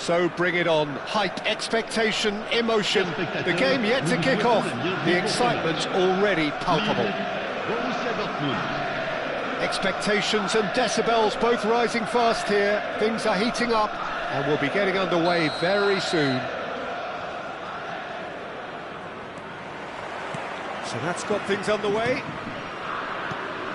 So bring it on. Hype, expectation, emotion. The game yet to kick off. The excitement's already palpable. Expectations and decibels both rising fast here. Things are heating up and we'll be getting underway very soon. So that's got things underway.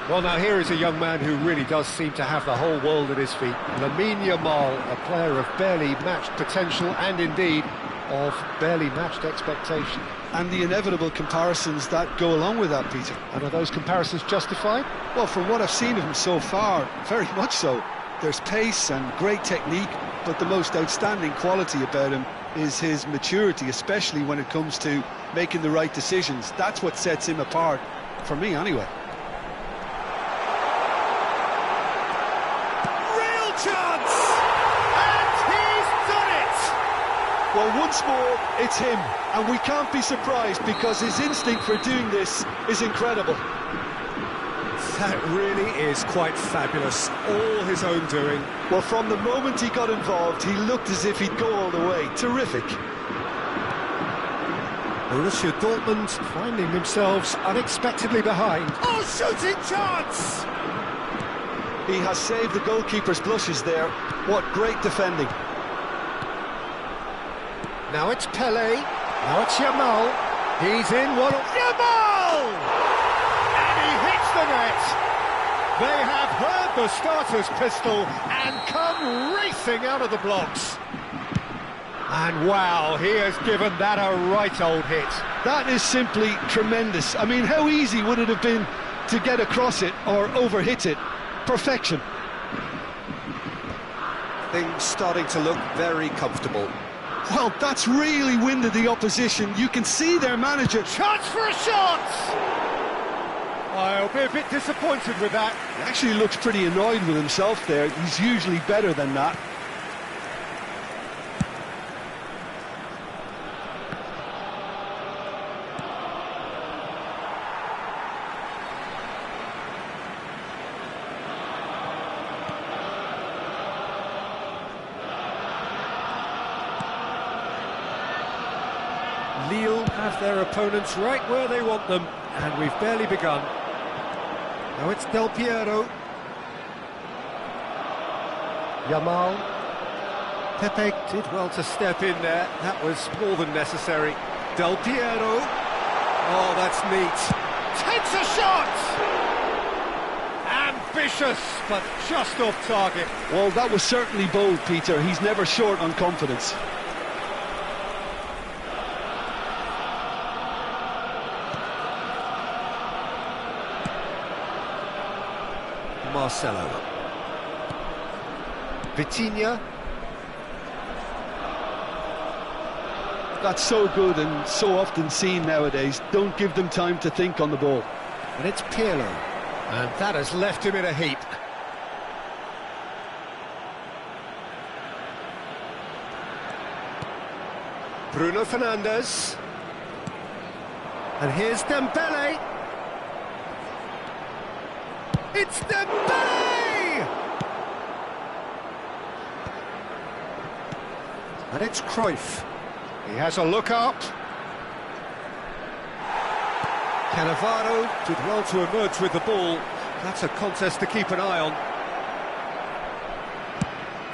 Well, now here is a young man who really does seem to have the whole world at his feet. Lamine Yamal, a player of barely matched potential and indeed of barely matched expectation. And the inevitable comparisons that go along with that, Peter. And are those comparisons justified? Well, from what I've seen of him so far, very much so. There's pace and great technique, but the most outstanding quality about him is his maturity, especially when it comes to making the right decisions. That's what sets him apart, for me anyway. Chance! And he's done it! Well, once more, it's him, and we can't be surprised because his instinct for doing this is incredible. That really is quite fabulous, all his own doing. Well, from the moment he got involved, he looked as if he'd go all the way. Terrific. Borussia Dortmund finding themselves unexpectedly behind. Oh, shooting chance! He has saved the goalkeeper's blushes there. What great defending. Now it's Pele. Now it's Yamal. He's in one. Yamal! And he hits the net. They have heard the starter's pistol and come racing out of the blocks. And wow, he has given that a right old hit. That is simply tremendous. I mean, how easy would it have been to get across it or overhit it? Perfection. Things starting to look very comfortable. Well, that's really winded the opposition. You can see their manager. Chance for a shot! I'll be a bit disappointed with that. He actually looks pretty annoyed with himself there. He's usually better than that. Lille have their opponents right where they want them, and we've barely begun. Now it's Del Piero. Yamal. Pepe did well to step in there. That was more than necessary. Del Piero. Oh, that's neat. Takes a shot! Ambitious, but just off target. Well, that was certainly bold, Peter. He's never short on confidence. Marcelo. Vitinha. That's so good and so often seen nowadays. Don't give them time to think on the ball. And it's Pirlo. And that has left him in a heap. Bruno Fernandes. And here's Dembele. It's Dembele! And it's Cruyff. He has a look up. Cannavaro did well to emerge with the ball. That's a contest to keep an eye on.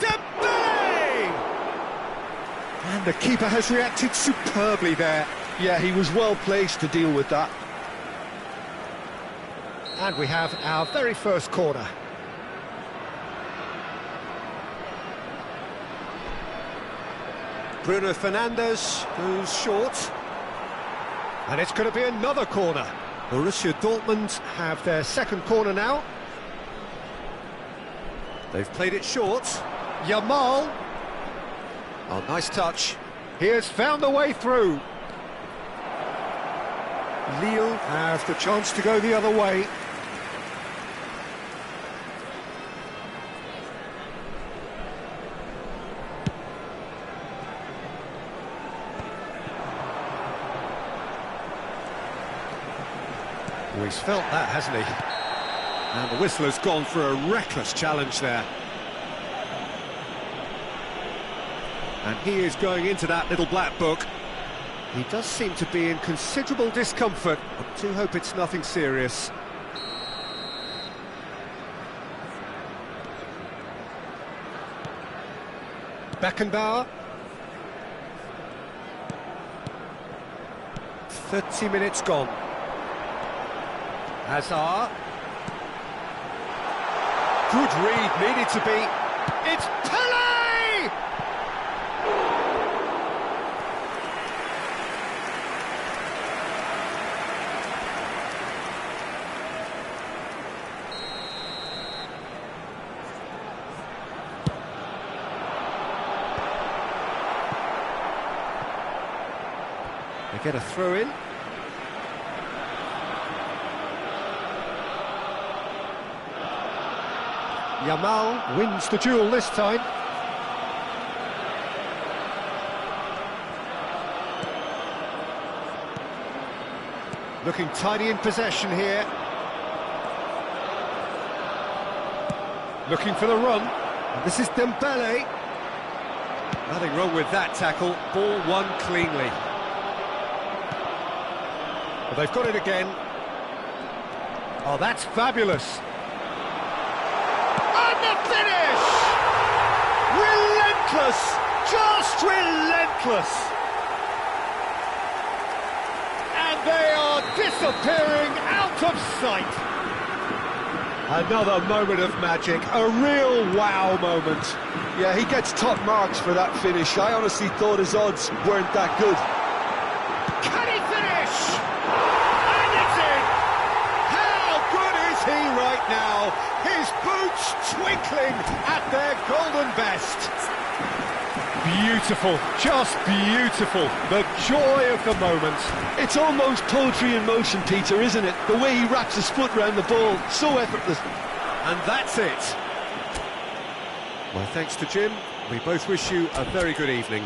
Dembele! And the keeper has reacted superbly there. Yeah, he was well placed to deal with that. And we have our very first corner. Bruno Fernandes goes short. And it's going to be another corner. Borussia Dortmund have their second corner now. They've played it short. Yamal. Oh, nice touch. He has found a way through. Lille have the chance to go the other way. Well, he's felt that, hasn't he? And the whistle has gone for a reckless challenge there. And he is going into that little black book. He does seem to be in considerable discomfort. I do hope it's nothing serious. Beckenbauer. 30 minutes gone. Hazard. Good read, needed to be. It's Pele! They get a throw in. Yamal wins the duel this time. Looking tidy in possession here. Looking for the run. And this is Dembele. Nothing wrong with that tackle. Ball won cleanly. Well, they've got it again. Oh, that's fabulous. And the finish! Relentless! Just relentless! And they are disappearing out of sight. Another moment of magic, a real wow moment. Yeah, he gets top marks for that finish. I honestly thought his odds weren't that good. Can he finish? And it's in! How good is he right now? His boots twinkling at their golden best. Beautiful, just beautiful. The joy of the moment. It's almost poetry in motion, Peter, isn't it? The way he wraps his foot round the ball, so effortless. And that's it. My thanks to Jim. We both wish you a very good evening.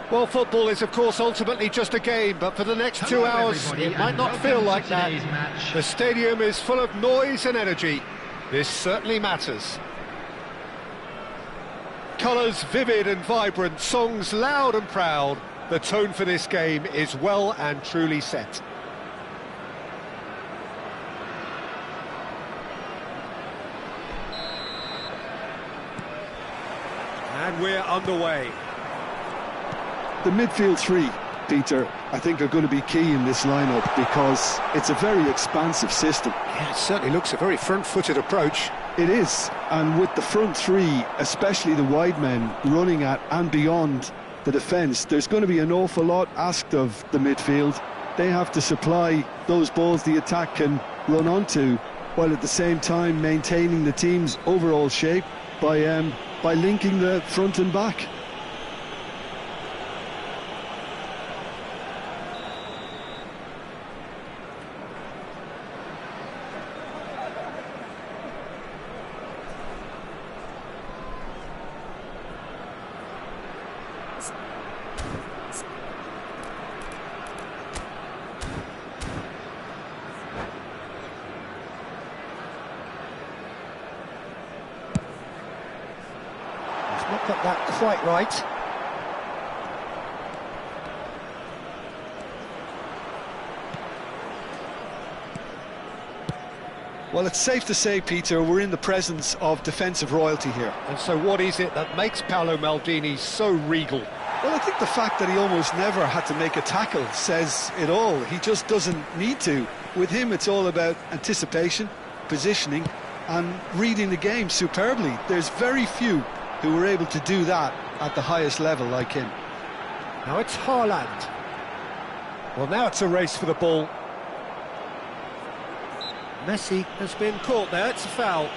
Well, football is, of course, ultimately just a game, but for the next 2 hours, it might not feel like that. The stadium is full of noise and energy. This certainly matters. Colours vivid and vibrant, songs loud and proud. The tone for this game is well and truly set. And we're underway. The midfield three, Peter, I think are going to be key in this lineup because it's a very expansive system. Yeah, it certainly looks a very front-footed approach. It is, and with the front three, especially the wide men, running at and beyond the defence, there's going to be an awful lot asked of the midfield. They have to supply those balls the attack can run onto, while at the same time maintaining the team's overall shape by linking the front and back. Not got that quite right. Well, it's safe to say, Peter, we're in the presence of defensive royalty here. And so what is it that makes Paolo Maldini so regal? Well, I think the fact that he almost never had to make a tackle says it all. He just doesn't need to. With him, it's all about anticipation, positioning, and reading the game superbly. There's very few who were able to do that at the highest level like him. Now it's Haaland. Well, now it's a race for the ball. Messi has been caught there, it's a foul.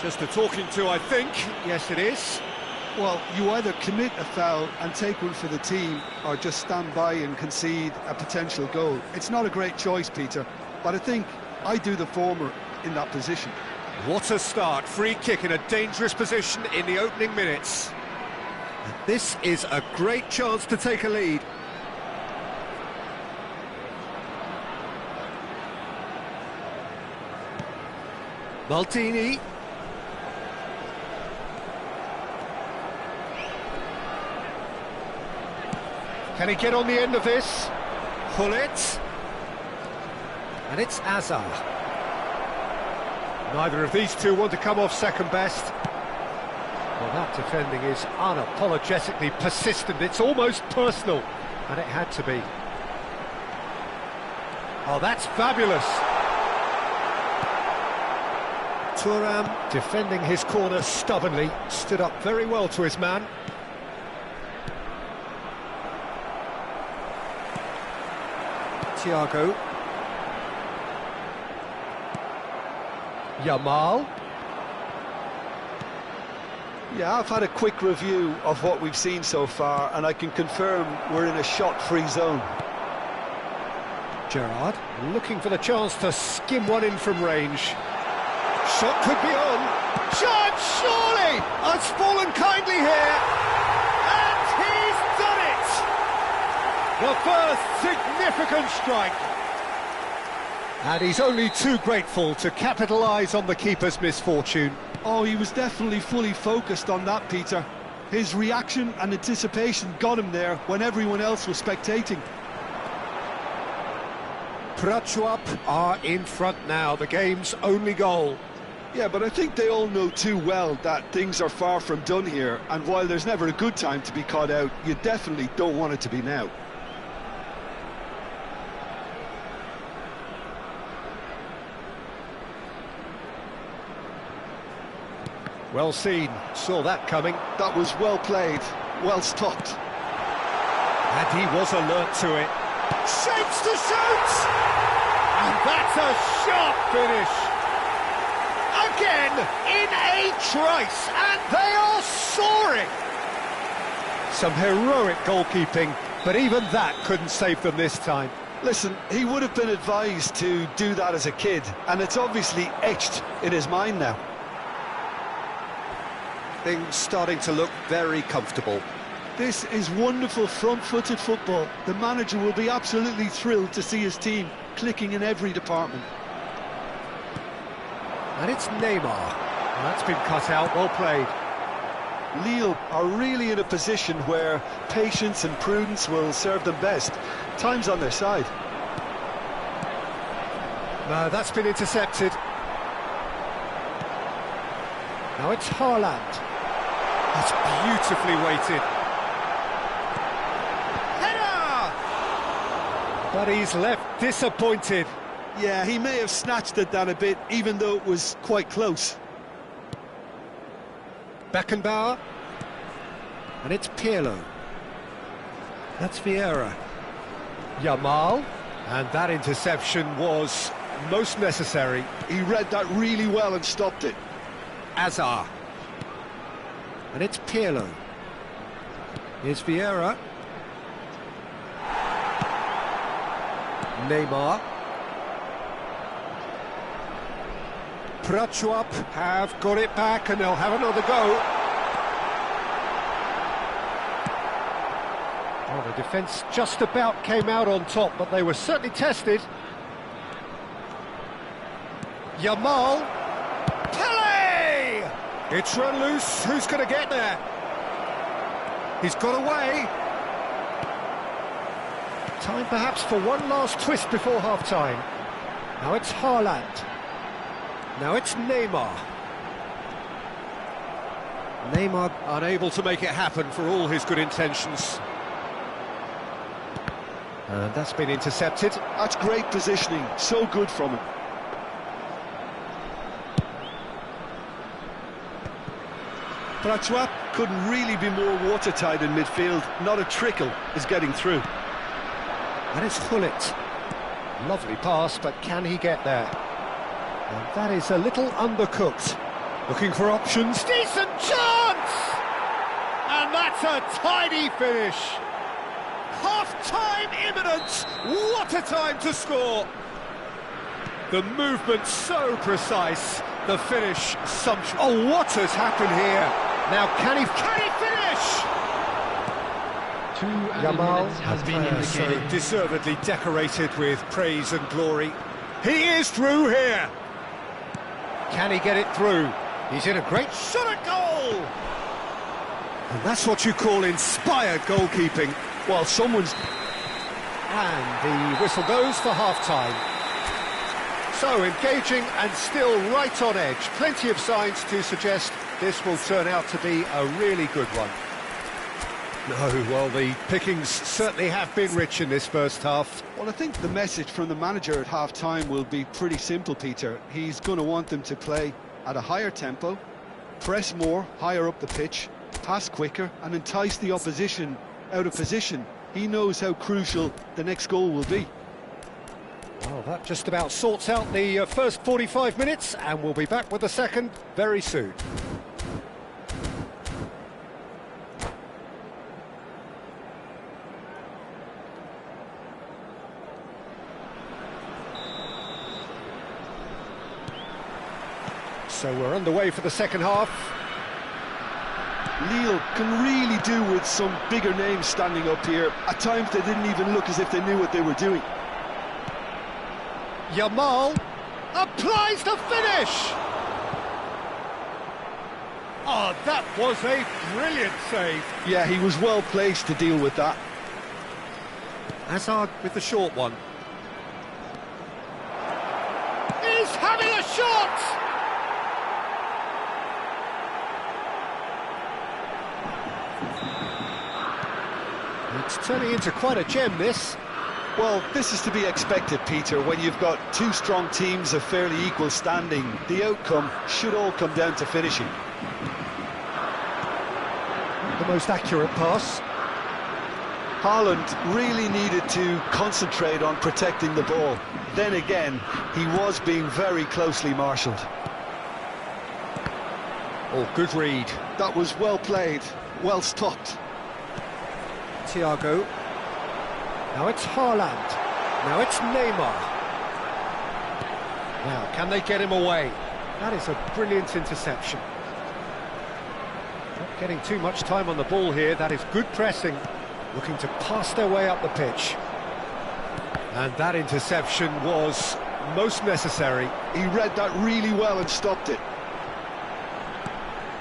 Just a talking to, I think. Yes, it is. Well, you either commit a foul and take one for the team, or just stand by and concede a potential goal. It's not a great choice, Peter, but I think I do the former in that position. What a start, free kick in a dangerous position in the opening minutes. This is a great chance to take a lead. Maldini. Can he get on the end of this? Pull it. And it's Azar. Neither of these two want to come off second best. Well, that defending is unapologetically persistent. It's almost personal, and it had to be. Oh, that's fabulous. Thuram defending his corner stubbornly, stood up very well to his man. Thiago. Yamal. Yeah, I've had a quick review of what we've seen so far, and I can confirm we're in a shot-free zone. Gerrard looking for the chance to skim one in from range. Shot could be on. Shot, surely! Has fallen kindly here. And he's done it! The first significant strike. And he's only too grateful to capitalise on the keeper's misfortune. Oh, he was definitely fully focused on that, Peter. His reaction and anticipation got him there when everyone else was spectating. Prachuap are in front now, the game's only goal. Yeah, but I think they all know too well that things are far from done here, and while there's never a good time to be caught out, you definitely don't want it to be now. Well seen, saw that coming. That was well played, well stopped. And he was alert to it. Shapes to shoot! And that's a sharp finish. Again, in a trice, and they are soaring. Some heroic goalkeeping, but even that couldn't save them this time. Listen, he would have been advised to do that as a kid, and it's obviously etched in his mind now. Things starting to look very comfortable. This is wonderful front-footed football. The manager will be absolutely thrilled to see his team clicking in every department. And it's Neymar. That's been cut out, well played. Lille are really in a position where patience and prudence will serve them best. Time's on their side. No, that's been intercepted. Now it's Haaland. That's beautifully weighted. Header! But he's left disappointed. Yeah, he may have snatched at that a bit, even though it was quite close. Beckenbauer. And it's Pirlo. That's Vieira. Yamal. And that interception was most necessary. He read that really well and stopped it. Azar. And it's Pirlo. Here's Vieira. Neymar. Prachuap have got it back and they'll have another go. Oh, the defence just about came out on top, but they were certainly tested. Yamal. Pele! It's run loose. Who's going to get there? He's got away. Time perhaps for one last twist before half-time. Now it's Haaland. Now it's Neymar. Neymar unable to make it happen for all his good intentions. And that's been intercepted. That's great positioning, so good from him. Prachuap couldn't really be more watertight in midfield. Not a trickle is getting through. And it's Hullet. Lovely pass, but can he get there? And that is a little undercooked. Looking for options. Decent chance! And that's a tidy finish. Half-time imminent. What a time to score. The movement so precise. The finish sumptuous. Oh, what has happened here? Now can he finish? 2 Yamal minutes has been indicated. so deservedly decorated with praise and glory. He is through here. Can he get it through? He's in a great shot at goal. And that's what you call inspired goalkeeping. Well, someone's... And the whistle goes for half-time. So engaging and still right on edge. Plenty of signs to suggest this will turn out to be a really good one. No, well, the pickings certainly have been rich in this first half. Well, I think the message from the manager at half-time will be pretty simple, Peter. He's going to want them to play at a higher tempo, press more, higher up the pitch, pass quicker, and entice the opposition out of position. He knows how crucial the next goal will be. Well, that just about sorts out the first 45 minutes, and we'll be back with the second very soon. So we're underway for the second half. Lille can really do with some bigger names standing up here. At times they didn't even look as if they knew what they were doing. Yamal applies the finish! Oh, that was a brilliant save. Yeah, he was well placed to deal with that. Hazard with the short one. He's having a shot! It's turning into quite a gem, this. Well, this is to be expected, Peter, when you've got two strong teams of fairly equal standing. The outcome should all come down to finishing. The most accurate pass. Haaland really needed to concentrate on protecting the ball. Then again, he was being very closely marshalled. Oh, good read. That was well played, well stopped. Thiago. Now it's Haaland. Now it's Neymar. Now, can they get him away? That is a brilliant interception. Not getting too much time on the ball here. That is good pressing, looking to pass their way up the pitch. And that interception was most necessary. He read that really well and stopped it.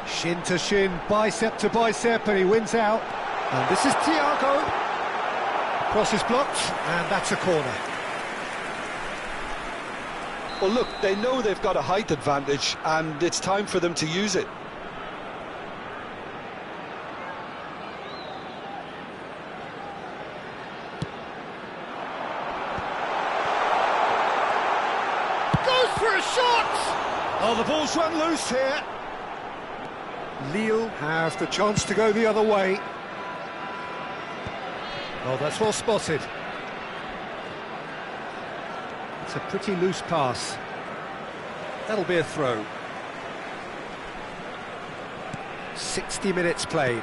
Shin to shin, bicep to bicep, and he wins out. And this is Thiago. Cross is blocked, and that's a corner. Well, look, they know they've got a height advantage, and it's time for them to use it. Goes for a shot! Oh, the ball's run loose here. Lille have the chance to go the other way. Oh, that's well spotted. It's a pretty loose pass. That'll be a throw. 60 minutes played.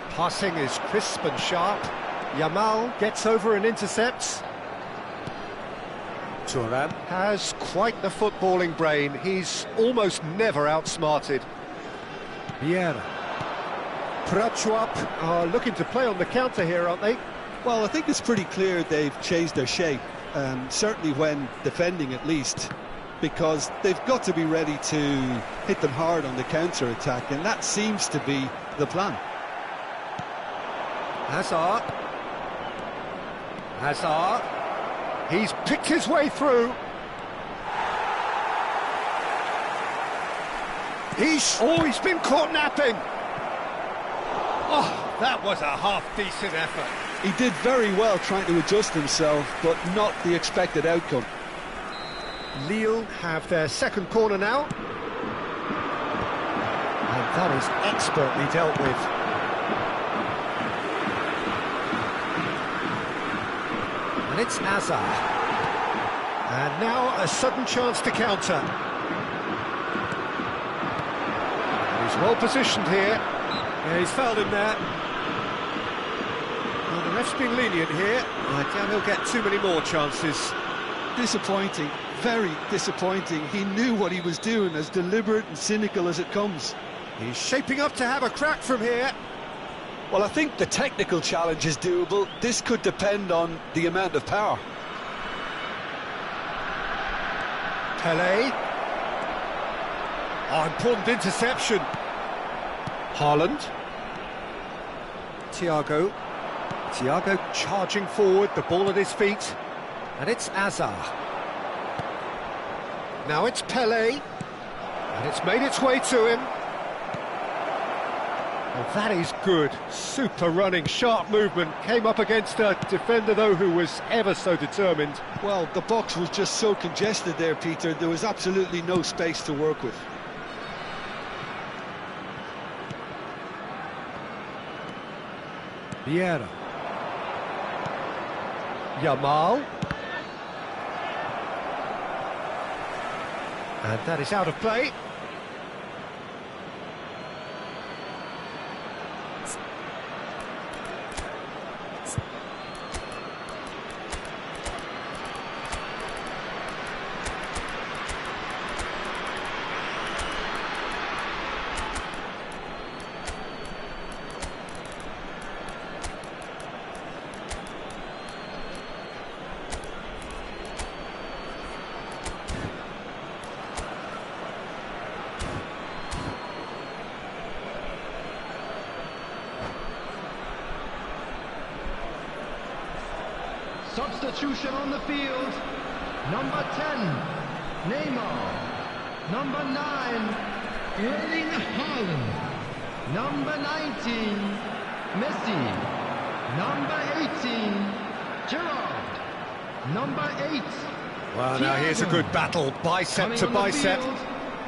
Passing is crisp and sharp. Yamal gets over and intercepts. Thuram has quite the footballing brain. He's almost never outsmarted. Vieira. Prachuap are looking to play on the counter here, aren't they? Well, I think it's pretty clear they've changed their shape, certainly when defending at least, because they've got to be ready to hit them hard on the counter-attack, and that seems to be the plan. Hazard. He's picked his way through. He's been caught napping. Oh, that was a half-decent effort. He did very well trying to adjust himself, but not the expected outcome. Lille have their second corner now. And that is expertly dealt with. And it's Hazard. And now a sudden chance to counter. He's well positioned here. Yeah, he's fouled him there. Well, the ref's been lenient here. I doubt he'll get too many more chances. Disappointing, very disappointing. He knew what he was doing, as deliberate and cynical as it comes. He's shaping up to have a crack from here. Well, I think the technical challenge is doable. This could depend on the amount of power. Pelé. Oh, important interception. Haaland. Thiago charging forward, the ball at his feet. And it's Hazard. Now it's Pelé. And it's made its way to him. Oh, that is good. Super running, sharp movement. Came up against a defender, though, who was ever so determined. Well, the box was just so congested there, Peter. There was absolutely no space to work with. Vieira. Yamal. And that is out of play. Substitution on the field. Number 10, Neymar. Number 9, Erling Haaland. Number 19, Messi. Number 18, Gerrard. Number 8. Well, now here's a good battle, bicep to bicep.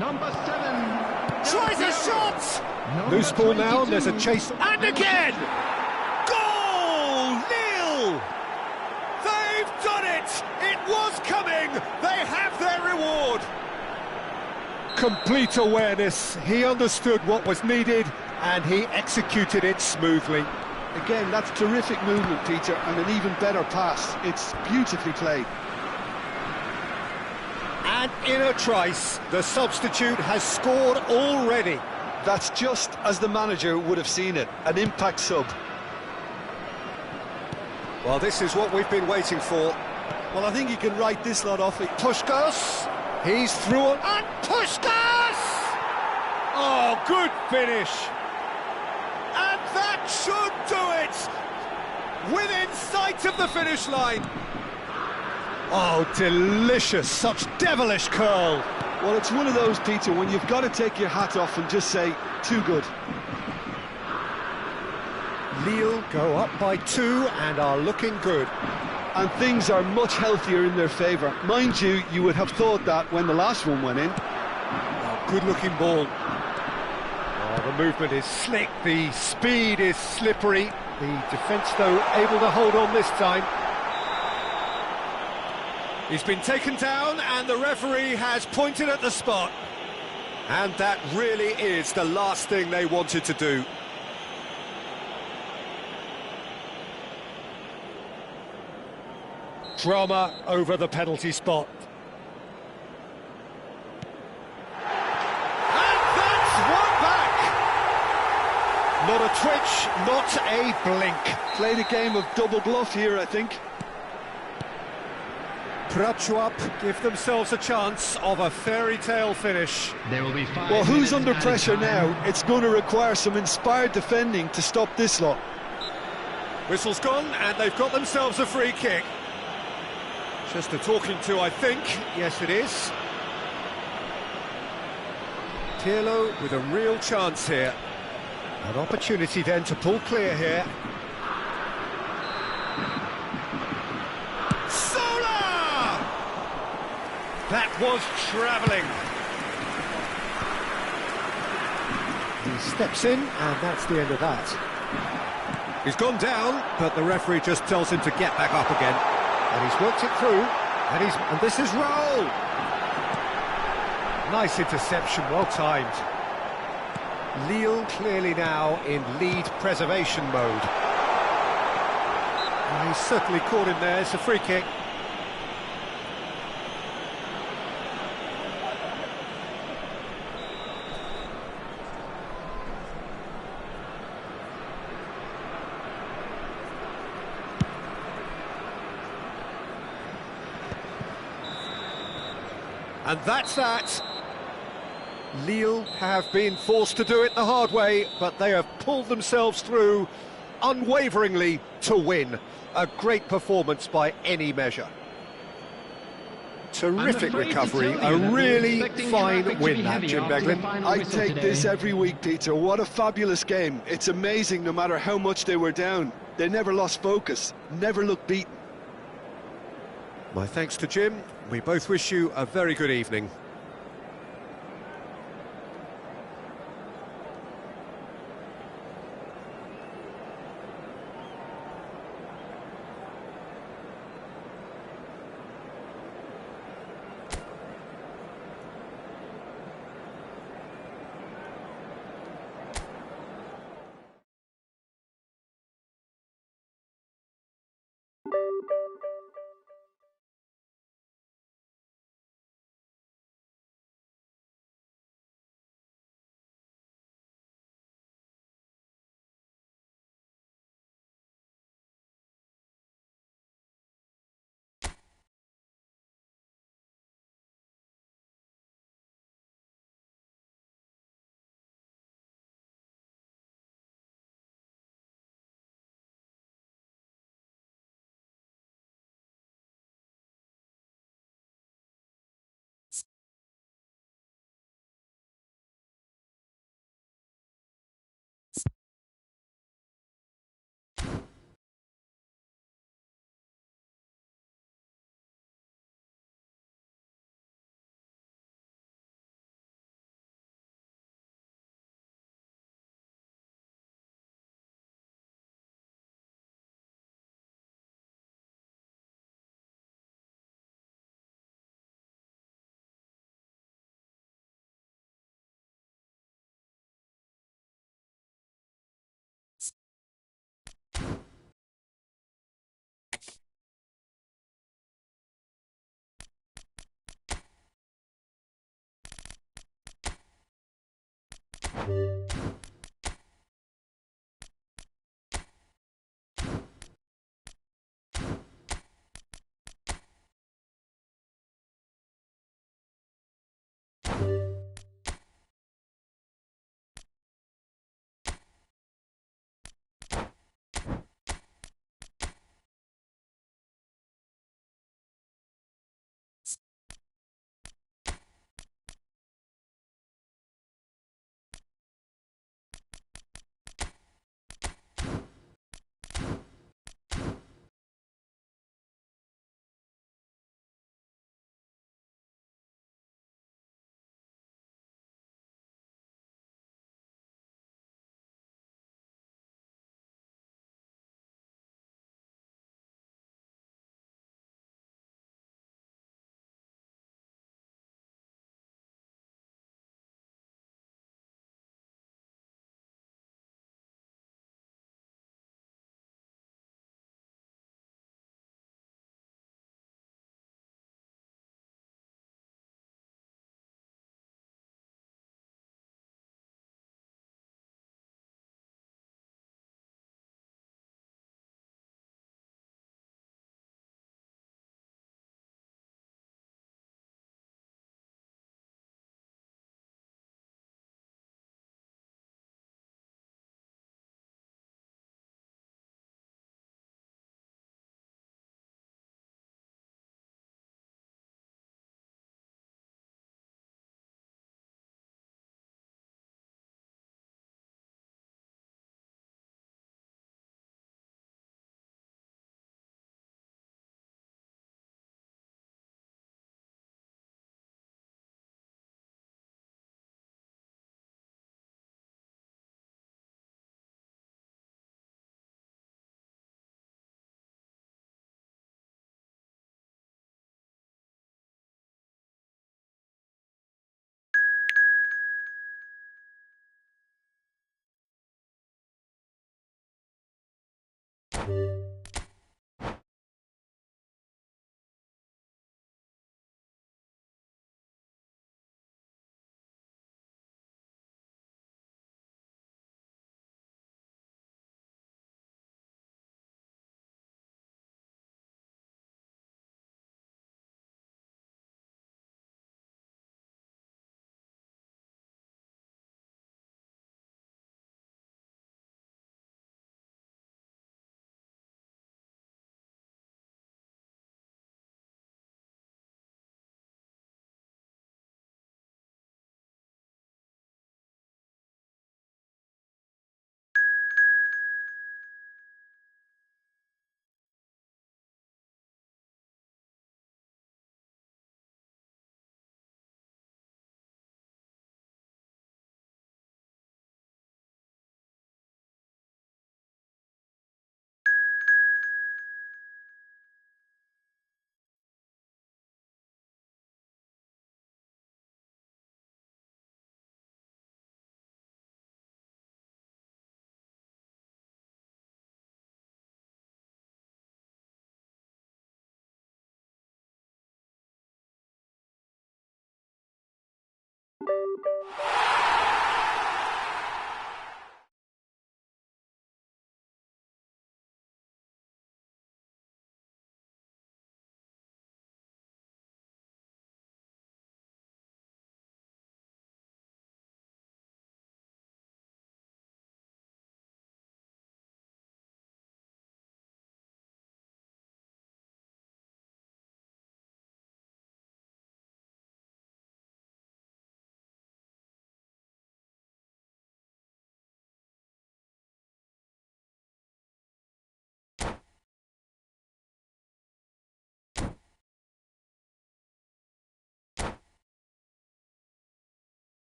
Number 7. Tries a shot! Loose ball now, and there's a chase. And again! Goal! Lille! They've done it! It was coming! They have their reward! Complete awareness. He understood what was needed, and he executed it smoothly. Again, that's terrific movement, Peter, and an even better pass. It's beautifully played. And in a trice, the substitute has scored already. That's just as the manager would have seen it, an impact sub. Well, this is what we've been waiting for. Well, I think you can write this lot off. Puskas, he's through on... And Puskas! Oh, good finish. And that should do it! Within sight of the finish line. Oh, delicious, such devilish curl. Well, it's one of those, Peter, when you've got to take your hat off and just say, too good. Lille go up by 2 and are looking good. And things are much healthier in their favour. Mind you, you would have thought that when the last one went in. Oh, good-looking ball. Oh, the movement is slick, the speed is slippery. The defence, though, able to hold on this time. He's been taken down and the referee has pointed at the spot. And that really is the last thing they wanted to do. Drama over the penalty spot. And that's one back! Not a twitch, not a blink. Played a game of double bluff here, I think. Prachuap give themselves a chance of a fairy tale finish. There will be 5 Well, who's minutes under added pressure time. now? It's going to require some inspired defending to stop this lot. Whistle's gone and they've got themselves a free kick. Just a talking to, I think. Yes, it is. Pirlo with a real chance here. An opportunity then to pull clear here. Sola! That was travelling. He steps in, and that's the end of that. He's gone down, but the referee just tells him to get back up again. And he's worked it through, and this is Raul. Nice interception, well timed. Lille clearly now in lead preservation mode. And he's certainly caught him there, it's a free kick. And that's that. Lille have been forced to do it the hard way, but they have pulled themselves through unwaveringly to win. A great performance by any measure. Terrific recovery, a really fine win that, Jim Beglin. I take this every week, Peter. What a fabulous game. It's amazing no matter how much they were down. They never lost focus, never looked beaten. My thanks to Jim. We both wish you a very good evening.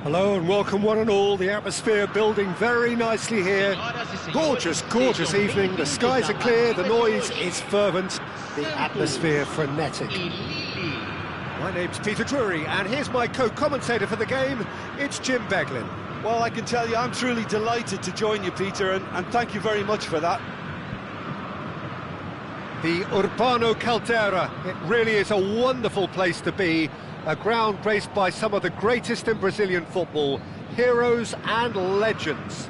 Hello and welcome one and all. The atmosphere building very nicely here. Gorgeous, gorgeous evening. The skies are clear, the noise is fervent, the atmosphere frenetic. My name's Peter Drury and here's my co-commentator for the game. It's Jim Beglin. Well, I can tell you I'm truly delighted to join you, Peter, and thank you very much for that. The Urbano Caldera, it really is a wonderful place to be. A ground graced by some of the greatest in Brazilian football, heroes and legends.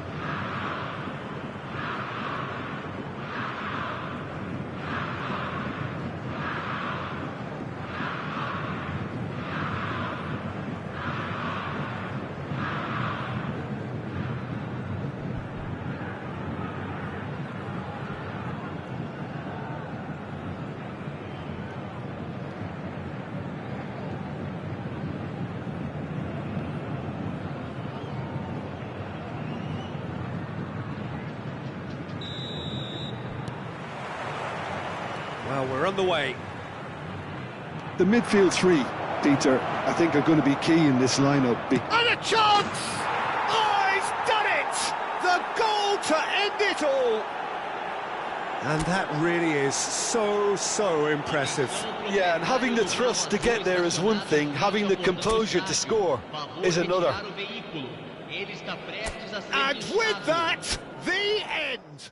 Well, we're on the way. The midfield three, Peter, I think are going to be key in this lineup. And a chance! Oh, he's done it! The goal to end it all! And that really is so impressive. Yeah, and having the thrust to get there is one thing, having the composure to score is another. And with that, the end!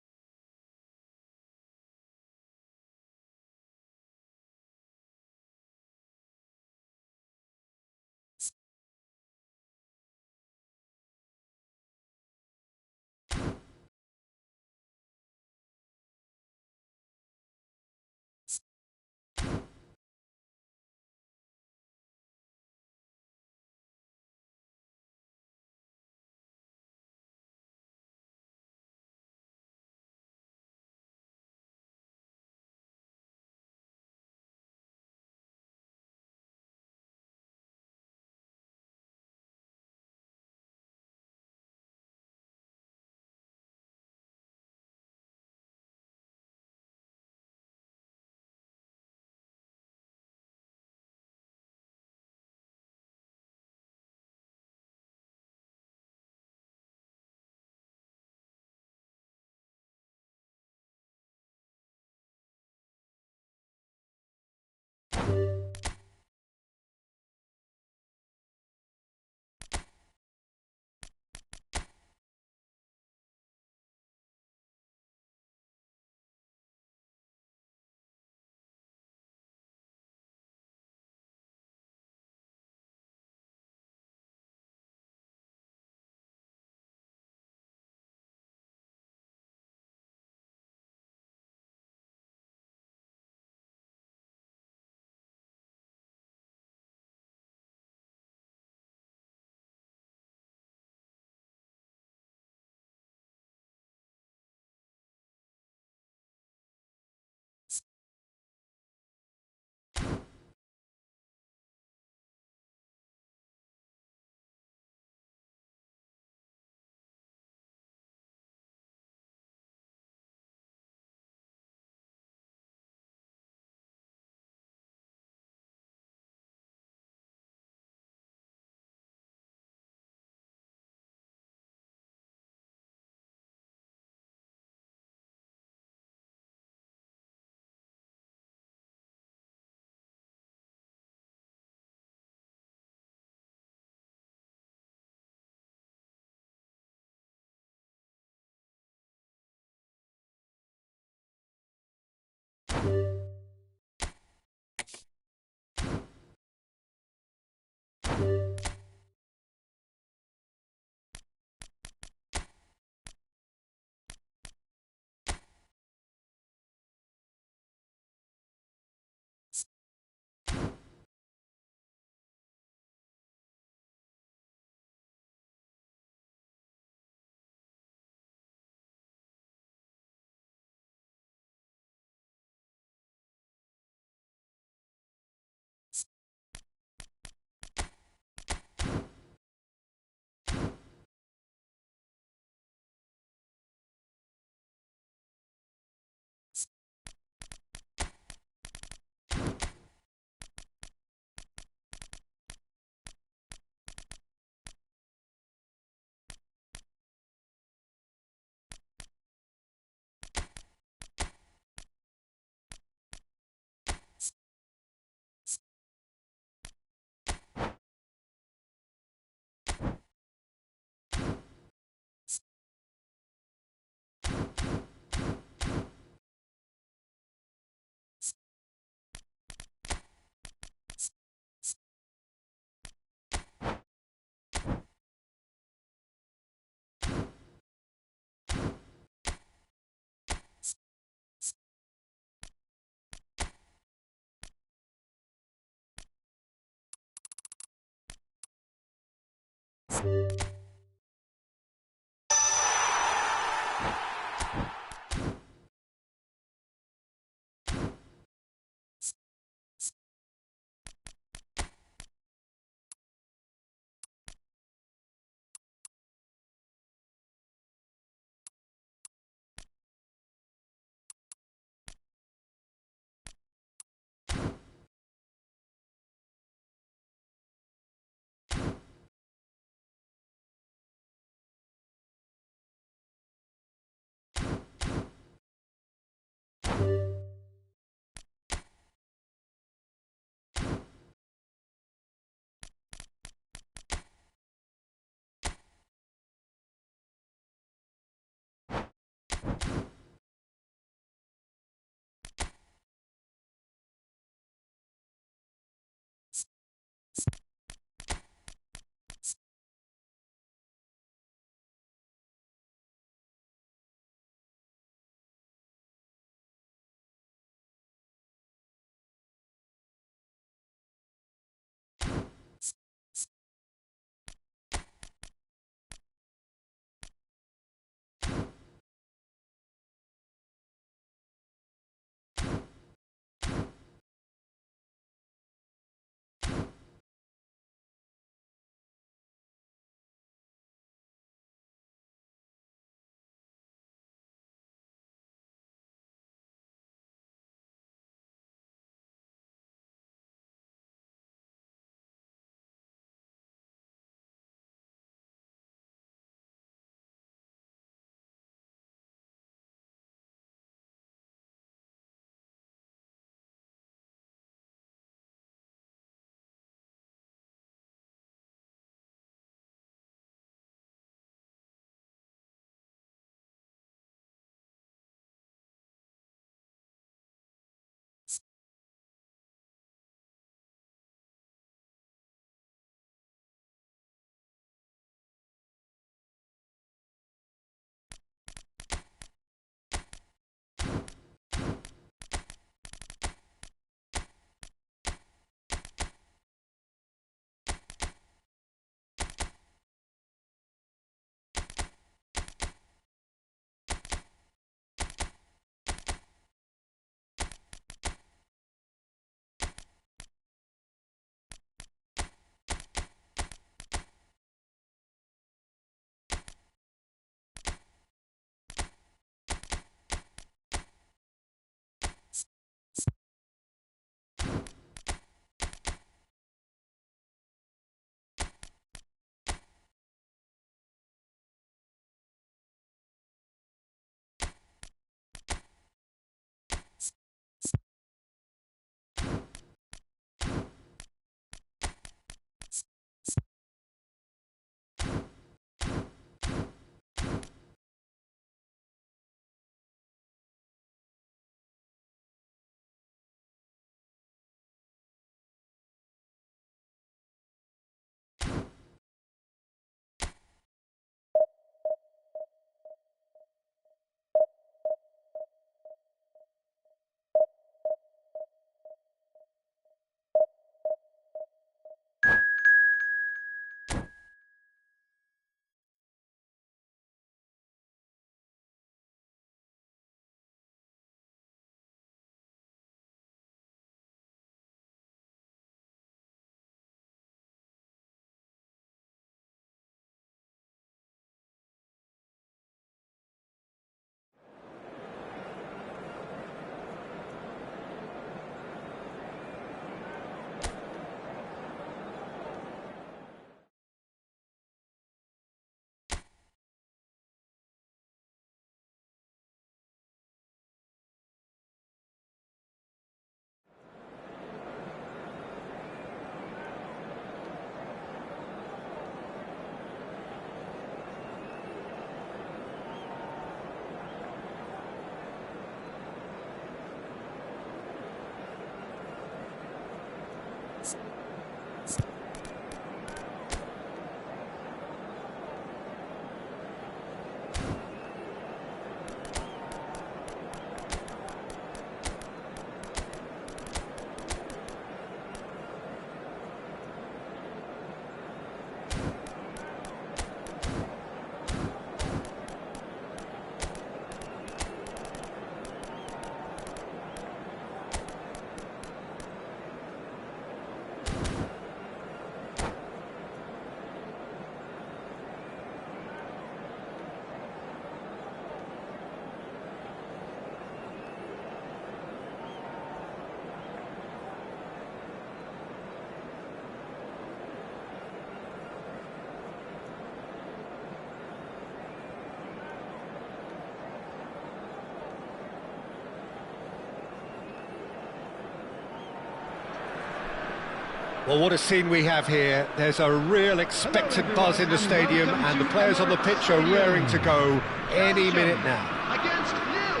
Well, what a scene we have here. There's a real expectant buzz in the stadium, and the players on the pitch are raring to go any minute now. Against nil.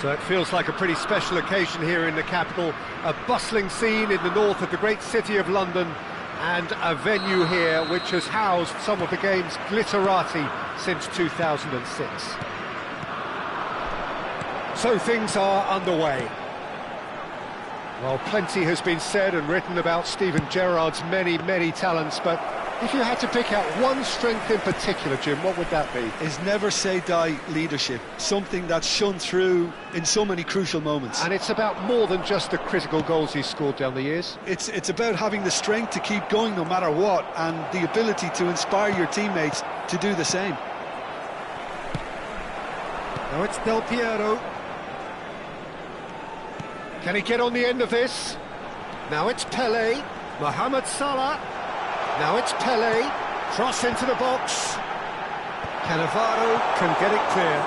So it feels like a pretty special occasion here in the capital, a bustling scene in the north of the great city of London, and a venue here which has housed some of the game's glitterati since 2006. So things are underway. Well, plenty has been said and written about Steven Gerrard's many, many talents, but if you had to pick out one strength in particular, Jim, what would that be? His never-say-die leadership, something that's shone through in so many crucial moments. And it's about more than just the critical goals he's scored down the years. It's about having the strength to keep going no matter what, and the ability to inspire your teammates to do the same. Now it's Del Piero. Can he get on the end of this? Now it's Pele, Mohamed Salah. Now it's Pele, cross into the box. Cannavaro can get it clear.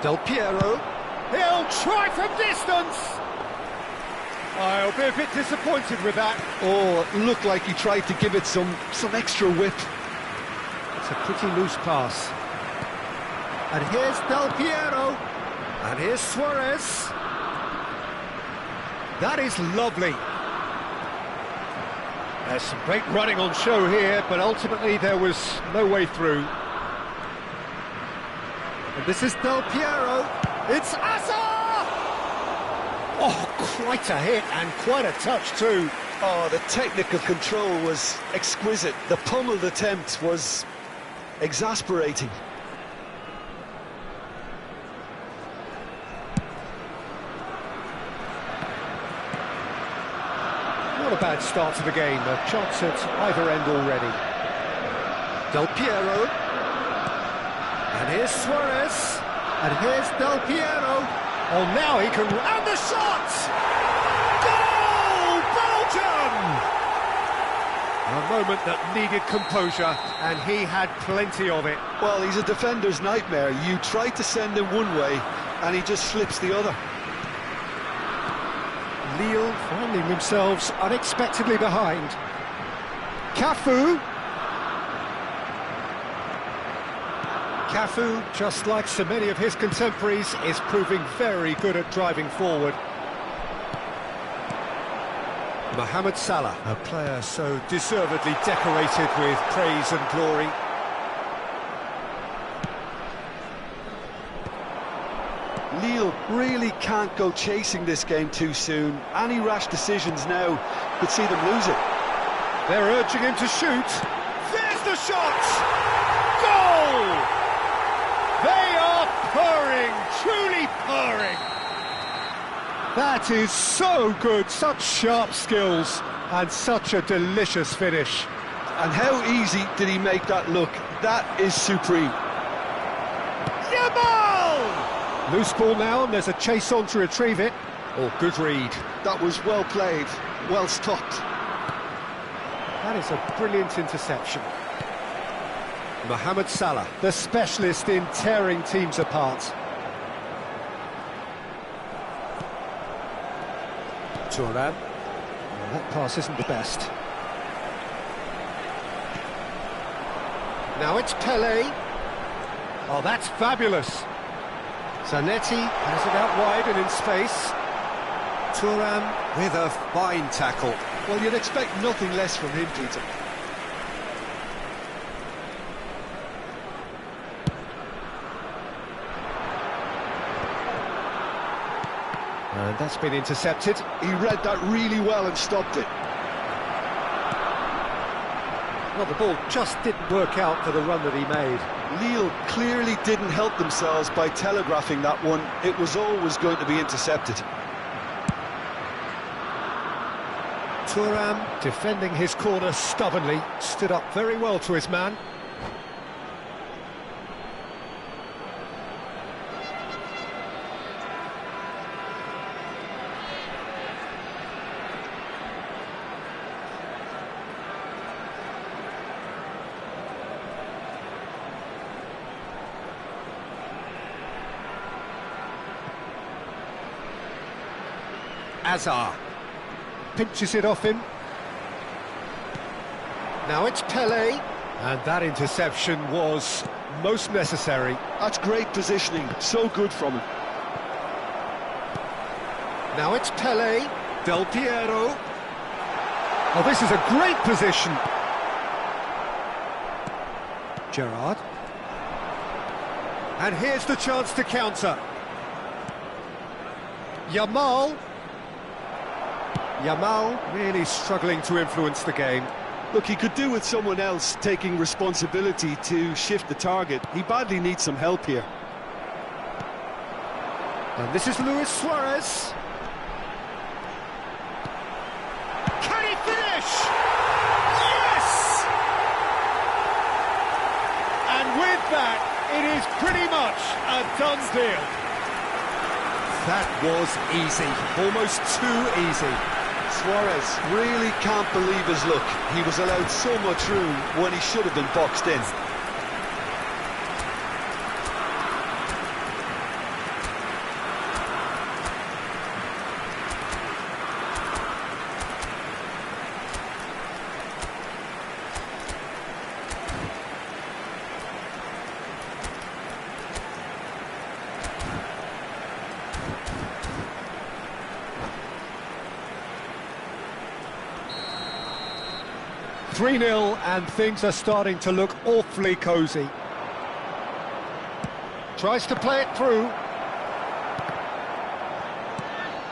Del Piero, he'll try from distance. I'll be a bit disappointed with that. Oh, it looked like he tried to give it some extra whip. It's a pretty loose pass. And here's Del Piero. And here's Suarez. That is lovely. There's some great running on show here, but ultimately there was no way through. And this is Del Piero. It's Asa! Oh, quite a hit and quite a touch too. Oh, the technical control was exquisite. The pummeled attempt was exasperating. Not a bad start to the game, a chance at either end already. Del Piero. And here's Suarez. And here's Del Piero. Oh, now he can... And the shot! Goal! Belgium! A moment that needed composure, and he had plenty of it. Well, he's a defender's nightmare. You try to send him one way, and he just slips the other. Lille finding themselves unexpectedly behind. Cafu. Cafu, just like so many of his contemporaries, is proving very good at driving forward. Mohamed Salah, a player so deservedly decorated with praise and glory. Lille really can't go chasing this game too soon. Any rash decisions now could see them lose it. They're urging him to shoot. There's the shot! Goal! They are purring, truly purring. That is so good, such sharp skills, and such a delicious finish. And how easy did he make that look? That is supreme. Yamal! Loose ball now, and there's a chase on to retrieve it. Oh, good read. That was well played, well stopped. That is a brilliant interception. Mohamed Salah, the specialist in tearing teams apart. Thuram. Well, that pass isn't the best. Now it's Pele. Oh, that's fabulous. Zanetti has it out wide and in space. Thuram with a fine tackle. Well, you'd expect nothing less from him, Peter. And that's been intercepted. He read that really well and stopped it. Well, the ball just didn't work out for the run that he made. Lille clearly didn't help themselves by telegraphing that one. It was always going to be intercepted. Thuram, defending his corner stubbornly, stood up very well to his man. Azar. Pinches it off him. Now it's Pele. And that interception was most necessary. That's great positioning, so good from him. Now it's Pele. Del Piero. Oh, this is a great position. Gerrard. And here's the chance to counter. Yamal really struggling to influence the game. Look, he could do with someone else taking responsibility to shift the target. He badly needs some help here. And this is Luis Suarez. Can he finish? Yes! And with that, it is pretty much a done deal. That was easy, almost too easy. Suarez really can't believe his luck. He was allowed so much room when he should have been boxed in. .3-0 and things are starting to look awfully cosy. Tries to play it through.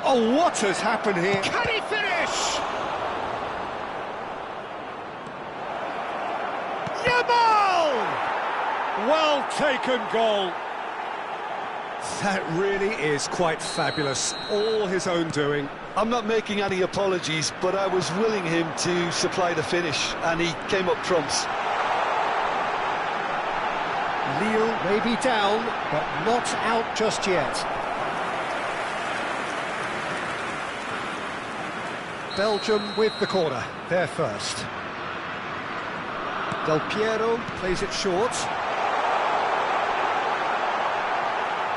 Oh, what has happened here? Can he finish? Yamal! Well taken goal. That really is quite fabulous. All his own doing. I'm not making any apologies, but I was willing him to supply the finish, and he came up trumps. Lille may be down, but not out just yet. Belgium with the corner, they're first. Del Piero plays it short.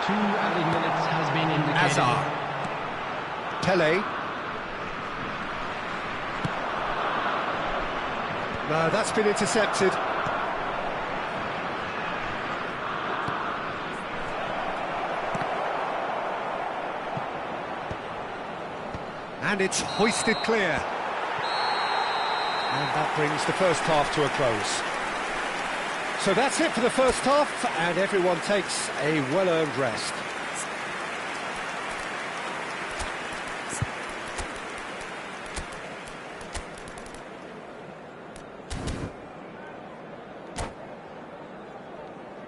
2 added minutes has been indicated. Azar. Pele. No, that's been intercepted. And it's hoisted clear. And that brings the first half to a close. So that's it for the first half, and everyone takes a well-earned rest.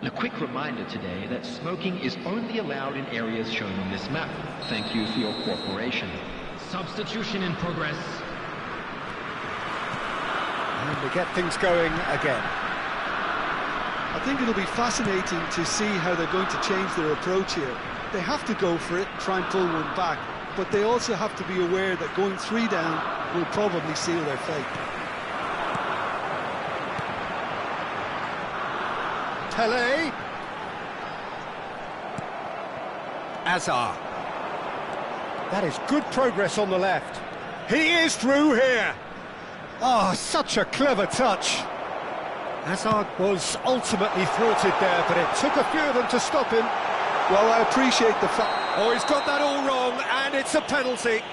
A quick reminder today that smoking is only allowed in areas shown on this map. Thank you for your cooperation. Substitution in progress. And we get things going again. I think it'll be fascinating to see how they're going to change their approach here. They have to go for it, try and pull one back, but they also have to be aware that going 3 down will probably seal their fate. Pele. Azar. That is good progress on the left. He is through here. Oh, such a clever touch. Hazard was ultimately thwarted there, but it took a few of them to stop him. Well, I appreciate the fact... Oh, he's got that all wrong, and it's a penalty.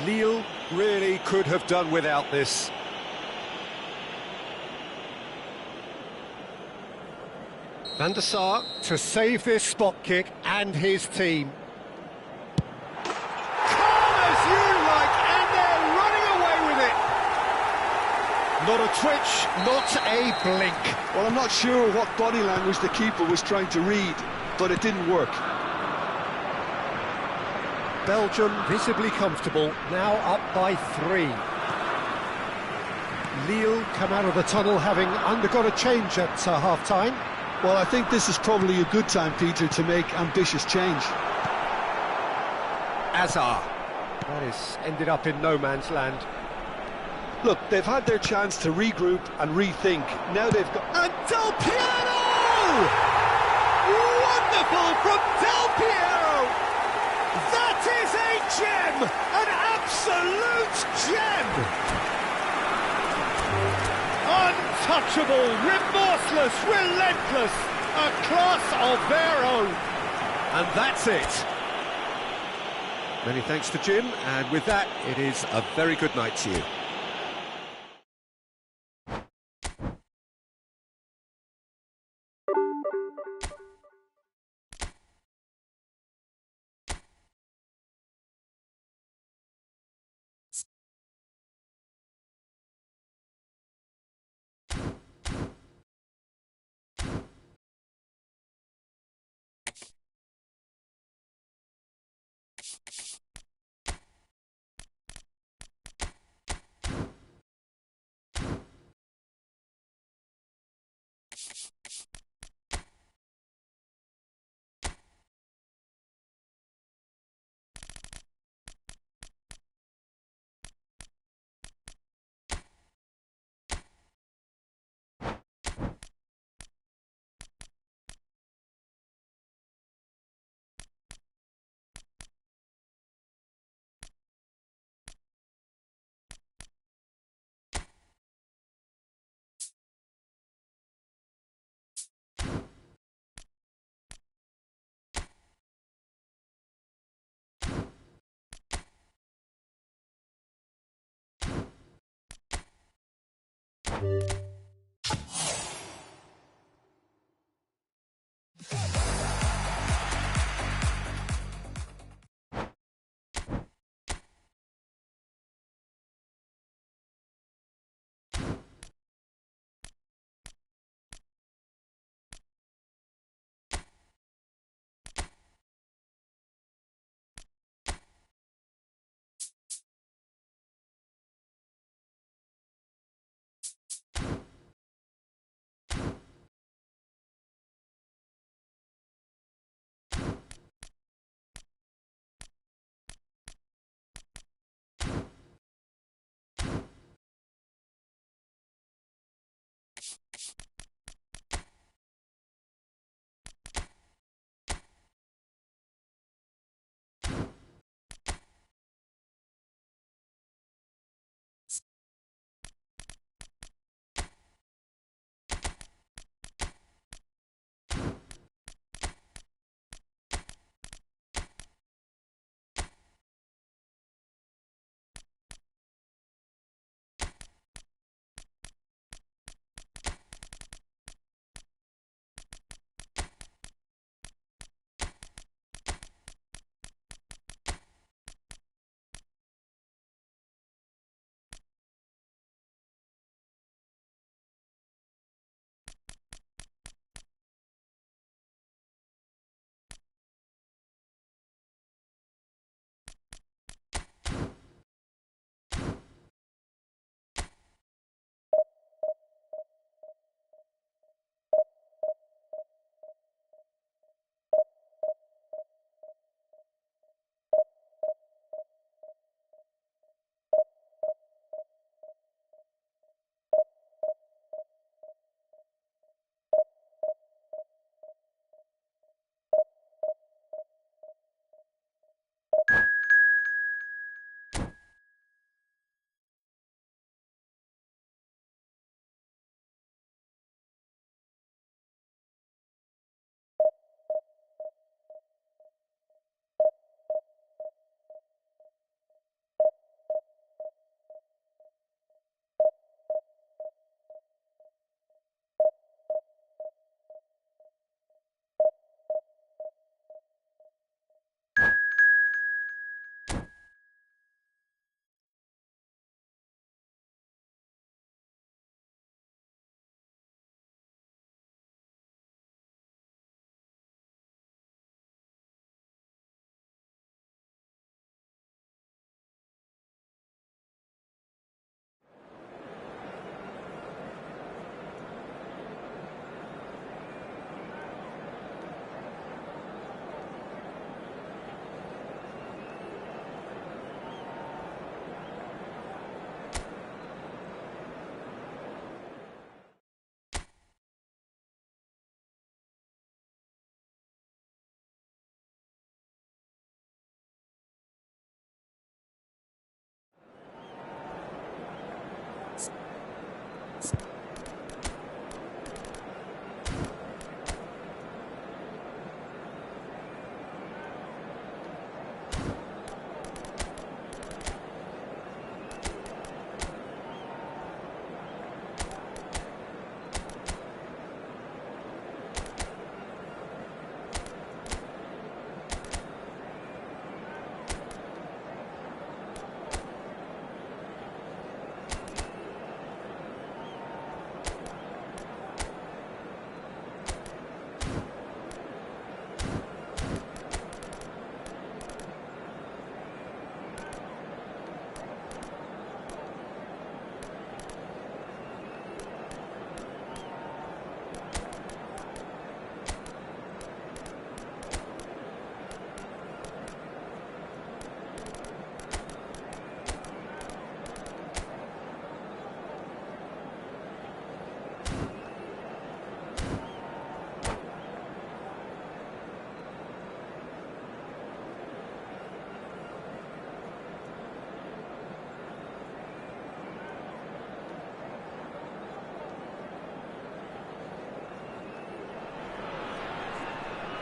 Lille really could have done without this. Van der Sar to save this spot kick and his team. Calm as you like, and they're running away with it. Not a twitch, not a blink. Well, I'm not sure what body language the keeper was trying to read, but it didn't work. Belgium visibly comfortable, now up by 3. Lille come out of the tunnel having undergone a change at half-time. Well, I think this is probably a good time, Peter, to make ambitious change. Azar. That is ended up in no man's land. Look, they've had their chance to regroup and rethink. Now they've got... And Del Piero! Wonderful from Del Piero! That is a gem! An absolute gem! Untouchable, remorseless, relentless, a class of their own. And that's it. Many thanks to Jim, and with that, it is a very good night to you.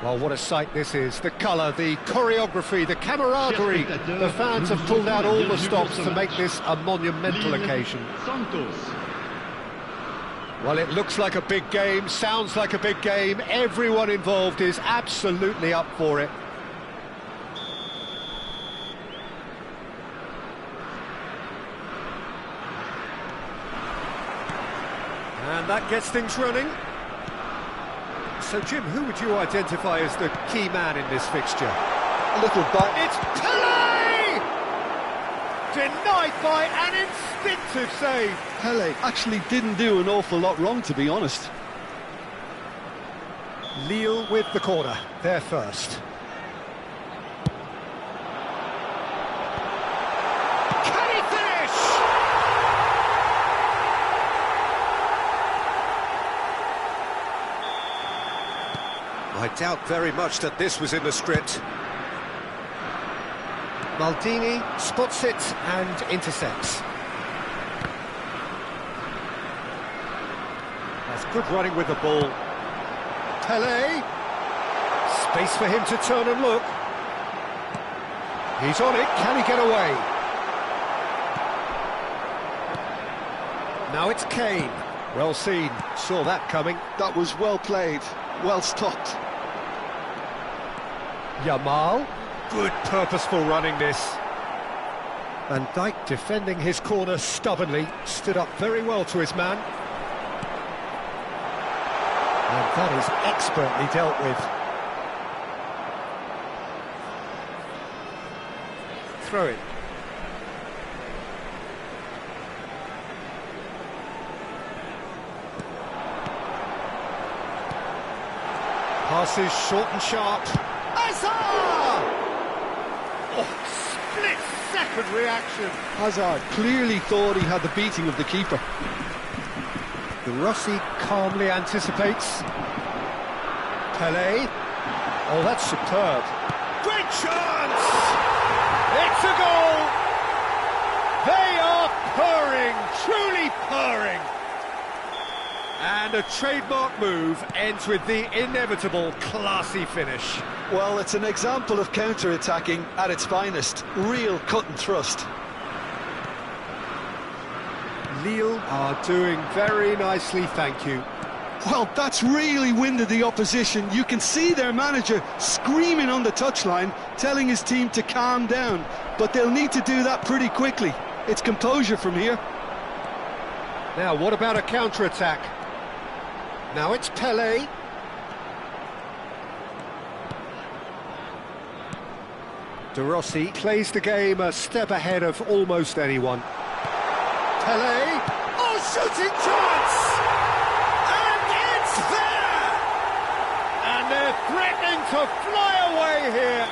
Well, what a sight this is. The colour, the choreography, the camaraderie. The fans have pulled out all the stops to make this a monumental occasion. Well, it looks like a big game, sounds like a big game. Everyone involved is absolutely up for it. And that gets things running. So, Jim, who would you identify as the key man in this fixture? A little back. It's Pele! Denied by an instinctive save. Pele actually didn't do an awful lot wrong, to be honest. Lille with the corner, they're first. Can he finish? I doubt very much that this was in the script. Maldini spots it and intercepts. That's good running with the ball. Pele. Space for him to turn and look. He's on it, can he get away? Now it's Kane. Well seen, saw that coming. That was well played, well stopped. Yamal. Good purposeful running this. Van Dijk defending his corner stubbornly, stood up very well to his man. And that is expertly dealt with. Throw it. Passes short and sharp. Hazard! Oh, split-second reaction. Hazard clearly thought he had the beating of the keeper. The Rossi calmly anticipates. Pele. Oh, that's superb. Great chance! It's a goal! They are purring, truly purring. And a trademark move ends with the inevitable classy finish. Well, it's an example of counter-attacking at its finest. Real cut and thrust. Lille are doing very nicely, thank you. Well, that's really winded the opposition. You can see their manager screaming on the touchline, telling his team to calm down. But they'll need to do that pretty quickly. It's composure from here. Now, what about a counter-attack? Now it's Pele. De Rossi plays the game a step ahead of almost anyone. Pele. Oh, shooting chance! And it's there! And they're threatening to fly away here.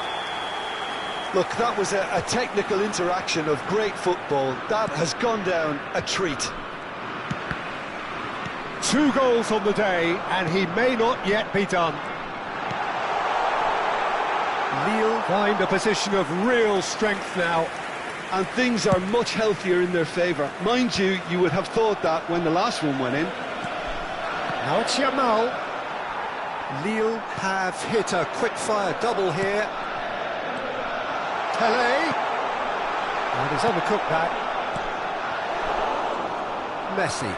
Look, that was a technical interaction of great football. That has gone down a treat. 2 goals on the day, and he may not yet be done. Lille find a position of real strength now. And things are much healthier in their favour. Mind you, you would have thought that when the last one went in. Now it's Yamal. Lille have hit a quick-fire double here. Pele. And he's undercooked that. Messi.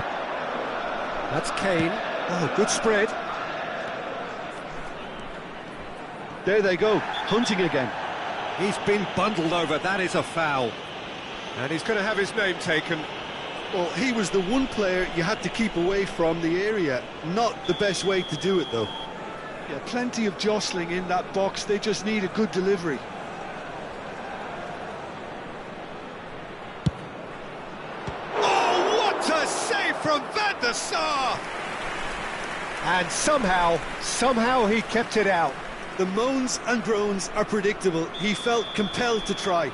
That's Kane. Oh, good spread. There they go, hunting again. He's been bundled over, that is a foul. And he's going to have his name taken. Well, he was the one player you had to keep away from the area. Not the best way to do it, though. Yeah, plenty of jostling in that box, they just need a good delivery. Oh, what a save from Van der Sar! And somehow he kept it out. The moans and groans are predictable. He felt compelled to try.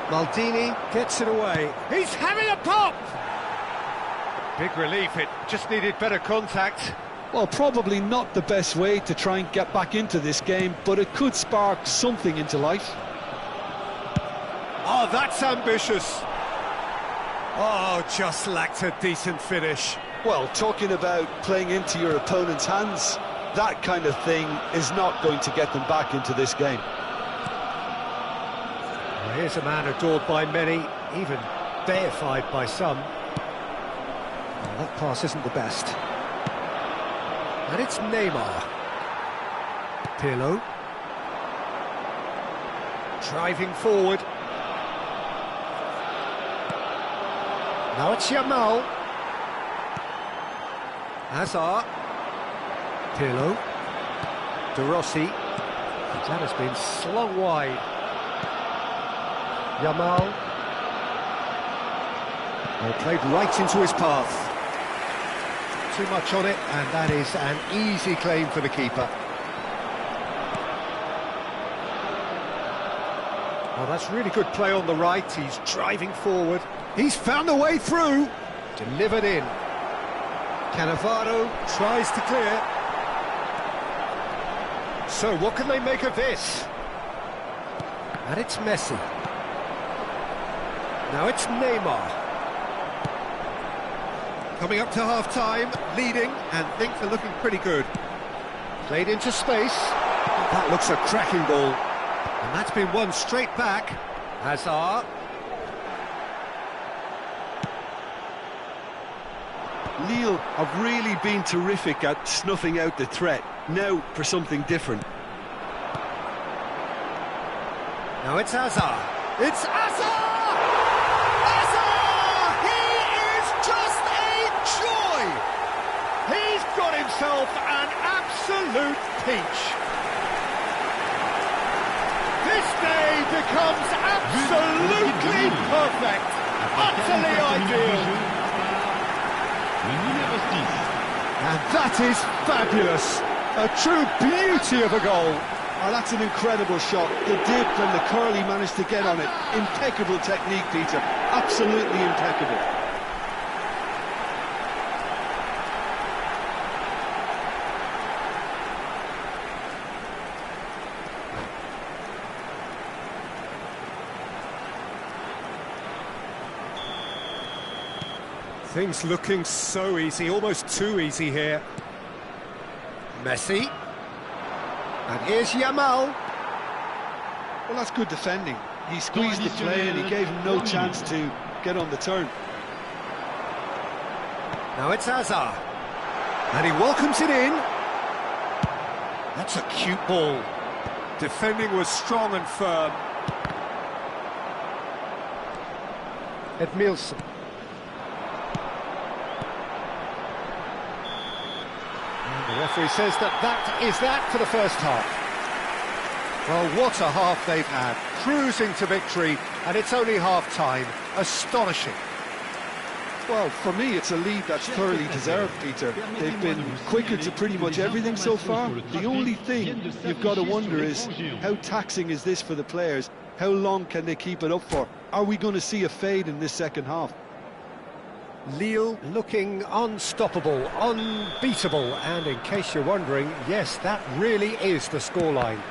Maldini gets it away. He's having a pop! Big relief, it just needed better contact. Well, probably not the best way to try and get back into this game, but it could spark something into life. Oh, that's ambitious. Oh, just lacked a decent finish. Well, talking about playing into your opponent's hands, that kind of thing is not going to get them back into this game. Well, here's a man adored by many, even deified by some. Well, that pass isn't the best. And it's Neymar. Pirlo. Driving forward. Now it's Yamal. Hazard. Pirlo. De Rossi. That has been slung wide. Yamal. Well, played right into his path. Too much on it, and that is an easy claim for the keeper. Well, that's really good play on the right. He's driving forward. He's found a way through. Delivered in. Cannavaro tries to clear. So what can they make of this? And it's Messi. Now it's Neymar. Coming up to half-time, leading, and things are looking pretty good. Played into space. That looks a cracking ball. And that's been won straight back. Hazard. Lille have really been terrific at snuffing out the threat. Now for something different. Now it's Hazard. It's Hazard! Hazard! He is just a joy! He's got himself an absolute peach. This day becomes absolutely perfect, utterly ideal. And that is fabulous, a true beauty of a goal. Oh, that's an incredible shot. The dip and the curl he managed to get on it. Impeccable technique, Peter. Absolutely impeccable. Things looking so easy, almost too easy here. Messi. And here's Yamal. Well, that's good defending. He squeezed the play and he gave him no chance to get on the turn. Now it's Hazard. And he welcomes it in. That's a cute ball. Defending was strong and firm. Edmilson. The referee says that is that for the first half. Well, what a half they've had. Cruising to victory, and it's only half-time. Astonishing. Well, for me, it's a lead that's thoroughly deserved, Peter. They've been quicker to pretty much everything so far. The only thing you've got to wonder is, how taxing is this for the players? How long can they keep it up for? Are we going to see a fade in this second half? Lille looking unstoppable, unbeatable, and in case you're wondering, yes, that really is the scoreline.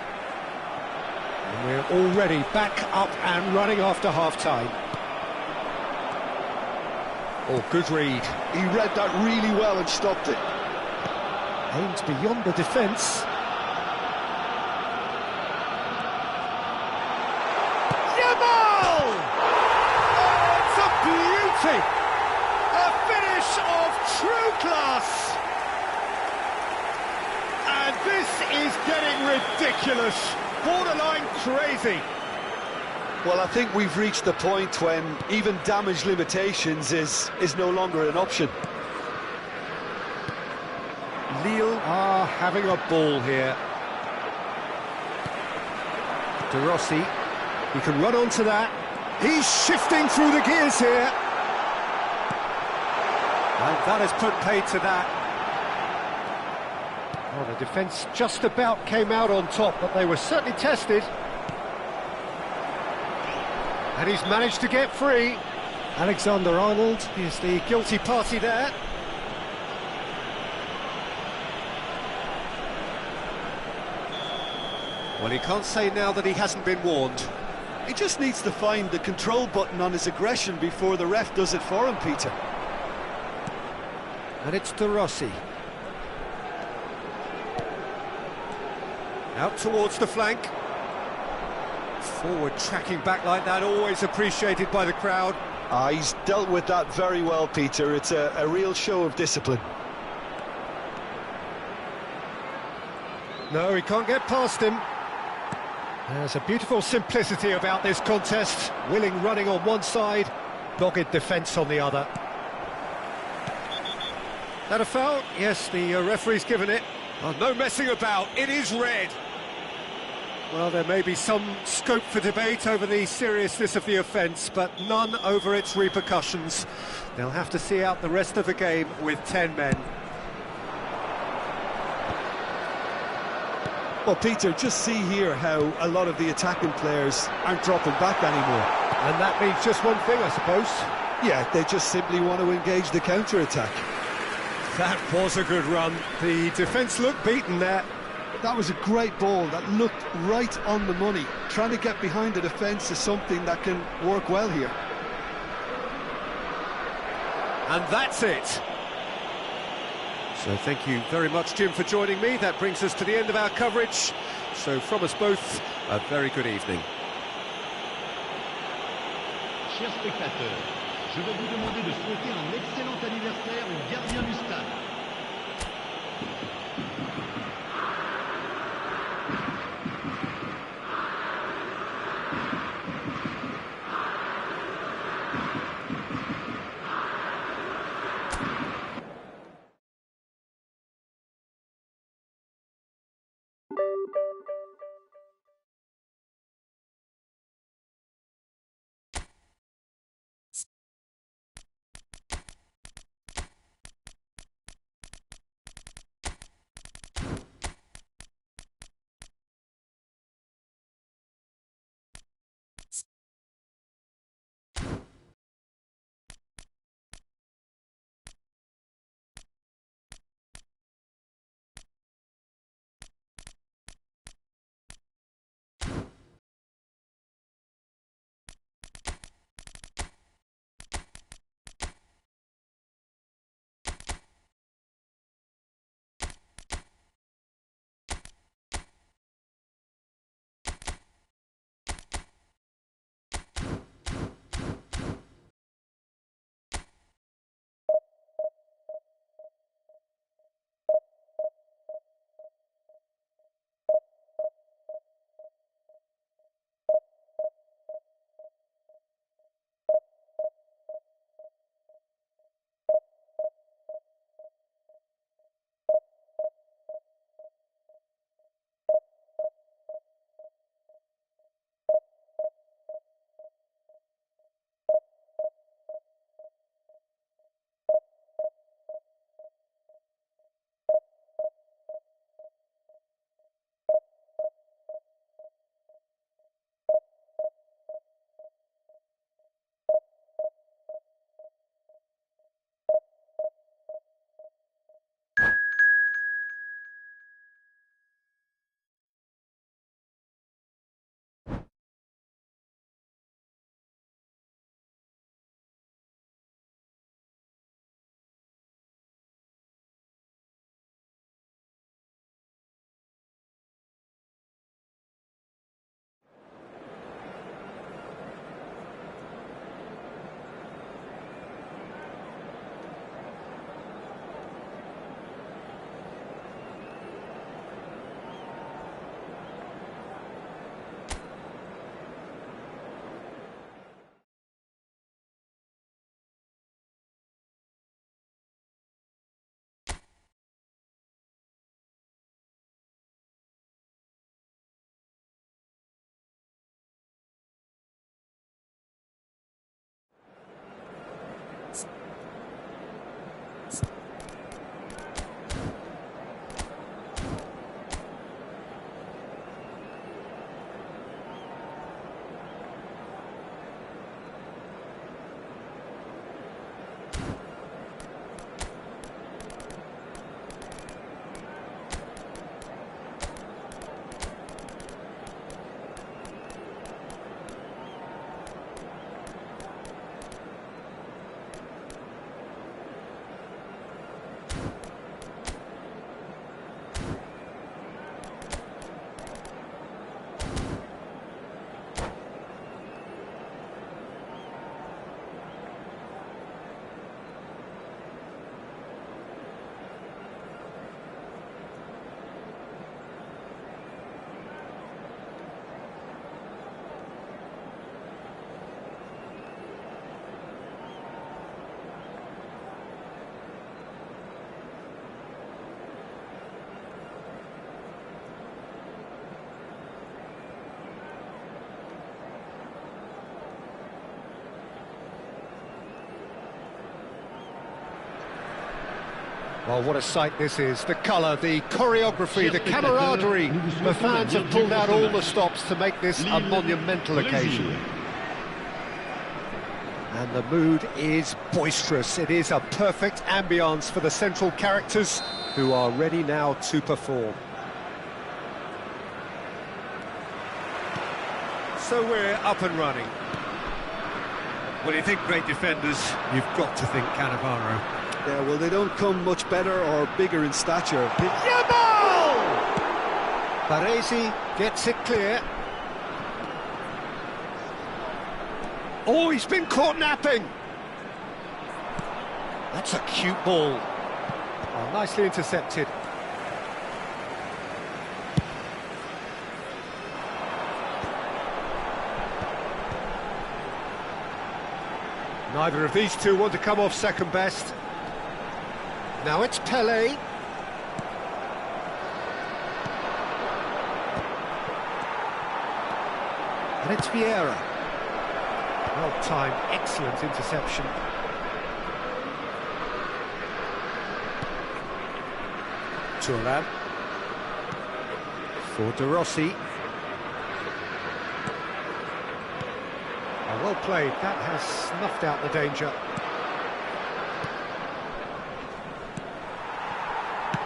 And we're already back up and running after half-time. Oh, good read. He read that really well and stopped it. Aims beyond the defence. Yamal! Oh, it's a beauty! A finish of true class! And this is getting ridiculous, borderline crazy. Well, I think we've reached the point when even damage limitations is no longer an option. Lille are having a ball here. De Rossi, he can run onto that. He's shifting through the gears here. And that has put paid to that. Well, the defence just about came out on top, but they were certainly tested. And he's managed to get free. Alexander-Arnold is the guilty party there. Well, he can't say now that he hasn't been warned. He just needs to find the control button on his aggression before the ref does it for him, Peter. And it's De Rossi. Out towards the flank. Forward tracking back like that, always appreciated by the crowd. He's dealt with that very well, Peter. It's a real show of discipline. No, he can't get past him. There's a beautiful simplicity about this contest. Willing running on one side, dogged defence on the other. That a foul? Yes, the referee's given it. Oh, no messing about, it is red. Well, there may be some scope for debate over the seriousness of the offence, but none over its repercussions. They'll have to see out the rest of the game with 10 men. Well, Peter, just see here how a lot of the attacking players aren't dropping back anymore. And that means just one thing, I suppose. Yeah, they just simply want to engage the counter-attack. That was a good run. The defence looked beaten there. That was a great ball that looked right on the money. Trying to get behind the defence is something that can work well here. And that's it. So thank you very much, Jim, for joining me. That brings us to the end of our coverage. So from us both, a very good evening. Chers spectateurs, je vais vous demander de souhaiter un excellent anniversaire au gardien du stade. Well, what a sight this is. The colour, the choreography, the camaraderie. The fans have pulled out all the stops to make this a monumental occasion. And the mood is boisterous. It is a perfect ambience for the central characters who are ready now to perform. So we're up and running. Well, you think great defenders, you've got to think Cannavaro. Yeah, well, they don't come much better or bigger in stature. Yamal! Baresi gets it clear. Oh, he's been caught napping. That's a cute ball. Oh, nicely intercepted. Neither of these two want to come off second best. Now it's Pelé. And it's Vieira. Well-timed, excellent interception. Thuram. For De Rossi. Oh, well played, that has snuffed out the danger.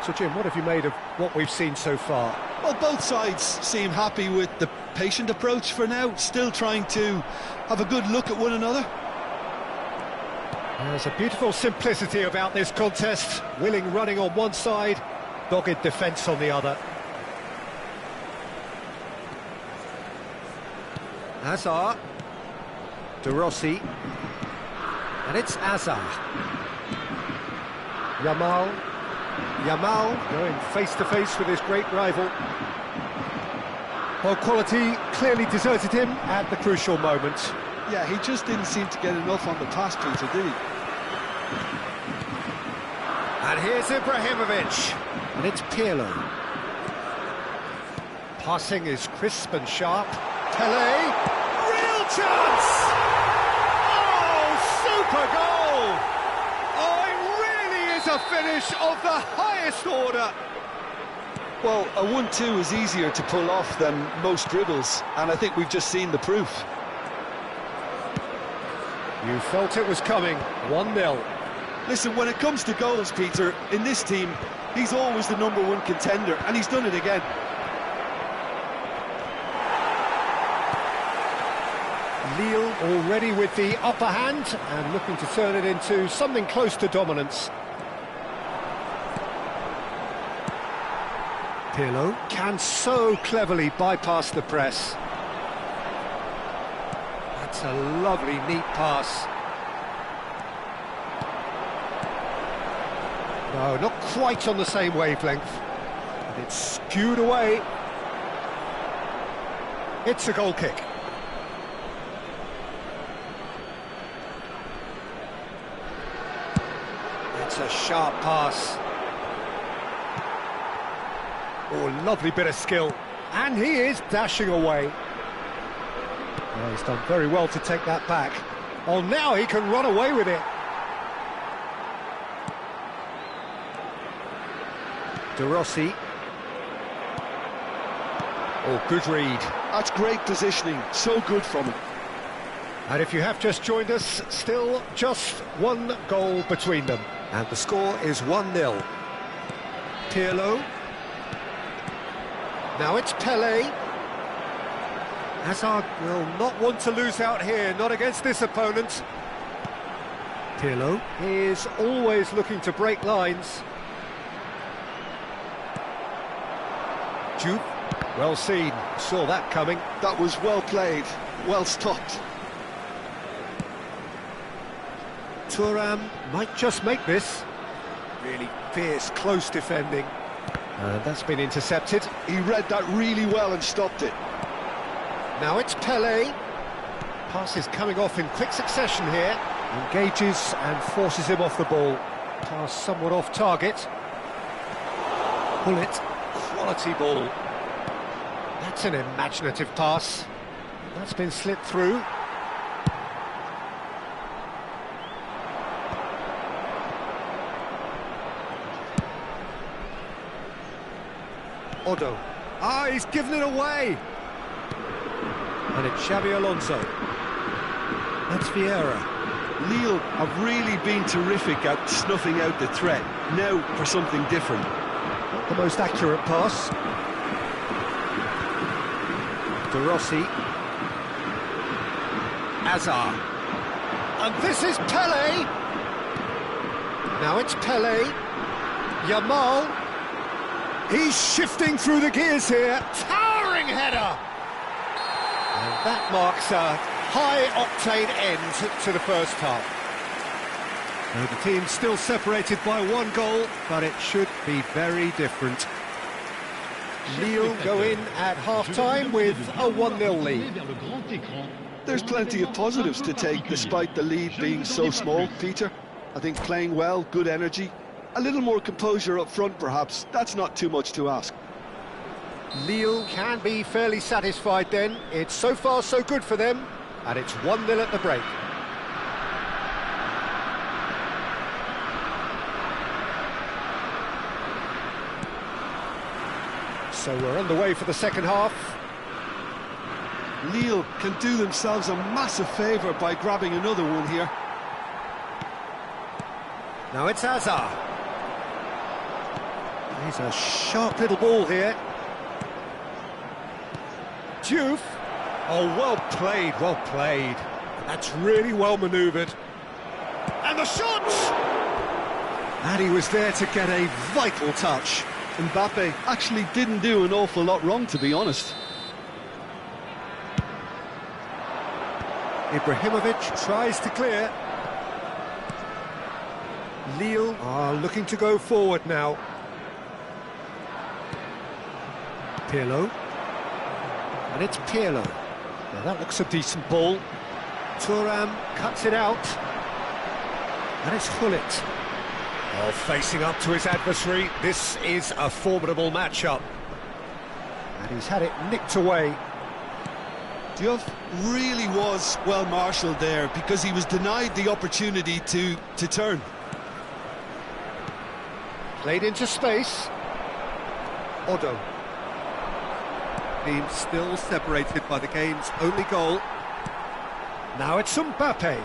So Jim, what have you made of what we've seen so far? Well, both sides seem happy with the patient approach for now, still trying to have a good look at one another. There's a beautiful simplicity about this contest. Willing running on one side, dogged defence on the other. Hazard. De Rossi. And it's Hazard. Yamal going face-to-face with his great rival. Well, quality clearly deserted him at the crucial moment. Yeah, he just didn't seem to get enough on the pass, Peter, did he? And here's Ibrahimovic. And it's Pirlo. Passing is crisp and sharp. Pelé. Real chance! Oh, super goal! Oh, it really is a finish of the highest order. Well, a 1-2 is easier to pull off than most dribbles, and I think we've just seen the proof. You felt it was coming. 1-0. Listen, when it comes to goals, Peter, in this team, he's always the #1 contender, and he's done it again. Lille already with the upper hand and looking to turn it into something close to dominance. Pirlo can so cleverly bypass the press. That's a lovely, neat pass. No, not quite on the same wavelength. And it's skewed away. It's a goal kick. It's a sharp pass. Oh, lovely bit of skill. And he is dashing away. Well, he's done very well to take that back. Oh, now he can run away with it. De Rossi. Oh, good read. That's great positioning, so good from him. And if you have just joined us, still just one goal between them. And the score is 1-0. Pirlo. Now it's Pelé. Hazard will not want to lose out here, not against this opponent. Pirlo is always looking to break lines. Juve, well seen, saw that coming. That was well played, well stopped. Thuram might just make this. Really fierce, close defending. That's been intercepted. He read that really well and stopped it. Now it's Pelé. Pass is coming off in quick succession here. Engages and forces him off the ball. Pass somewhat off target. Pull it. Quality ball. That's an imaginative pass. That's been slipped through. Odo. Ah, he's given it away. And it's Xabi Alonso. That's Vieira. Lille have really been terrific at snuffing out the threat. Now for something different. Not the most accurate pass. De Rossi. Azar. And this is Pele. Now it's Pele. Yamal. He's shifting through the gears here. Towering header. And that marks a high-octane end to the first half. Now the team's still separated by one goal, but it should be very different. Lille go in at half-time with a 1-0 lead. There's plenty of positives to take despite the lead being so small, Peter. I think playing well, good energy, a little more composure up front perhaps, that's not too much to ask. Lille can be fairly satisfied then. It's so far so good for them, and it's 1-0 at the break. So we're underway for the second half. Lille can do themselves a massive favour by grabbing another one here. Now it's Azar. He's a sharp little ball here. Diouf. Oh, well played, well played. That's really well manoeuvred. And the shot! And he was there to get a vital touch. Mbappe actually didn't do an awful lot wrong, to be honest. Ibrahimovic tries to clear. Lille are looking to go forward now. Pirlo. And it's Pirlo. Now that looks a decent ball. Thuram cuts it out. And it's Gullit. Oh, facing up to his adversary. This is a formidable matchup. And he's had it nicked away. Diouf really was well marshalled there because he was denied the opportunity to turn. Played into space. Odo. Team still separated by the game's only goal. Now it's Mbappe.